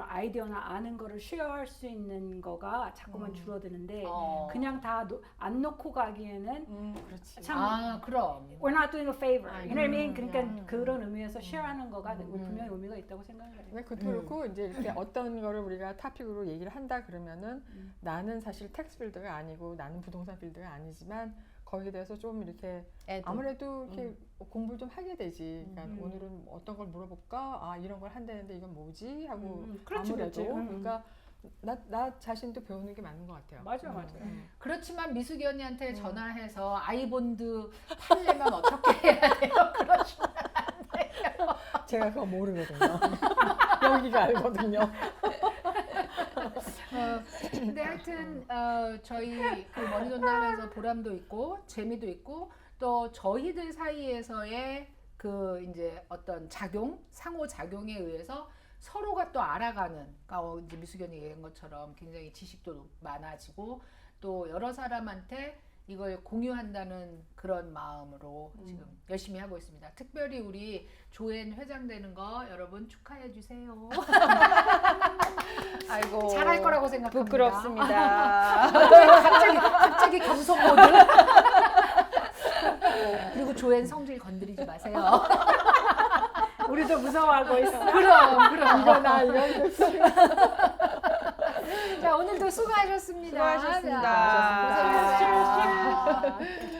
아이디어나 아는 거를 쉐어할 수 있는 거가 자꾸만 줄어드는데 그냥 다 안 놓고 가기에는 그렇지. 참 그럼 we're not doing a favor. You know what I mean? 그러니까 그런 의미에서 쉐어하는 거가 분명히 의미가 있다고 생각을 해요. 네, 그것도 그렇고 이제 이렇게 어떤 거를 우리가 토픽으로 얘기를 한다 그러면은 나는 사실 텍스 필드가 아니고 나는 부동산 필드가 아니지만 거기에 대해서 좀 이렇게 아무래도 이렇게 공부를 좀 하게 되지. 그러니까 오늘은 어떤 걸 물어볼까? 아 이런 걸 한다는데 이건 뭐지? 하고 그렇지, 아무래도 그렇지. 그러니까 나 자신도 배우는 게 맞는 것 같아요. 맞아. 그렇지만 미숙이 언니한테 전화해서 아이본드 팔려면 어떻게 해야 돼요? 그러시면 안 돼요. 제가 그거 모르거든요. 여기가 알거든요. 근데 하여튼 저희 그 머니돈도 하면서 보람도 있고 재미도 있고 또 저희들 사이에서의 그 이제 어떤 상호 작용에 의해서 서로가 또 알아가는, 그러니까 이제 미숙이 언니 얘기한 것처럼 굉장히 지식도 많아지고 또 여러 사람한테 이걸 공유한다는 그런 마음으로 지금 열심히 하고 있습니다. 특별히 우리 조앤 회장 되는 거 여러분 축하해 주세요. 아이고 잘할 거라고 생각합니다. 부끄럽습니다. 갑자기 경성 모드. 그리고 조앤 성질 건드리지 마세요. 우리도 무서워하고 있어. 그럼. 이건 자, 오늘도 수고하셨습니다. 수고하셨습니다. 자, 고생하셨습니다.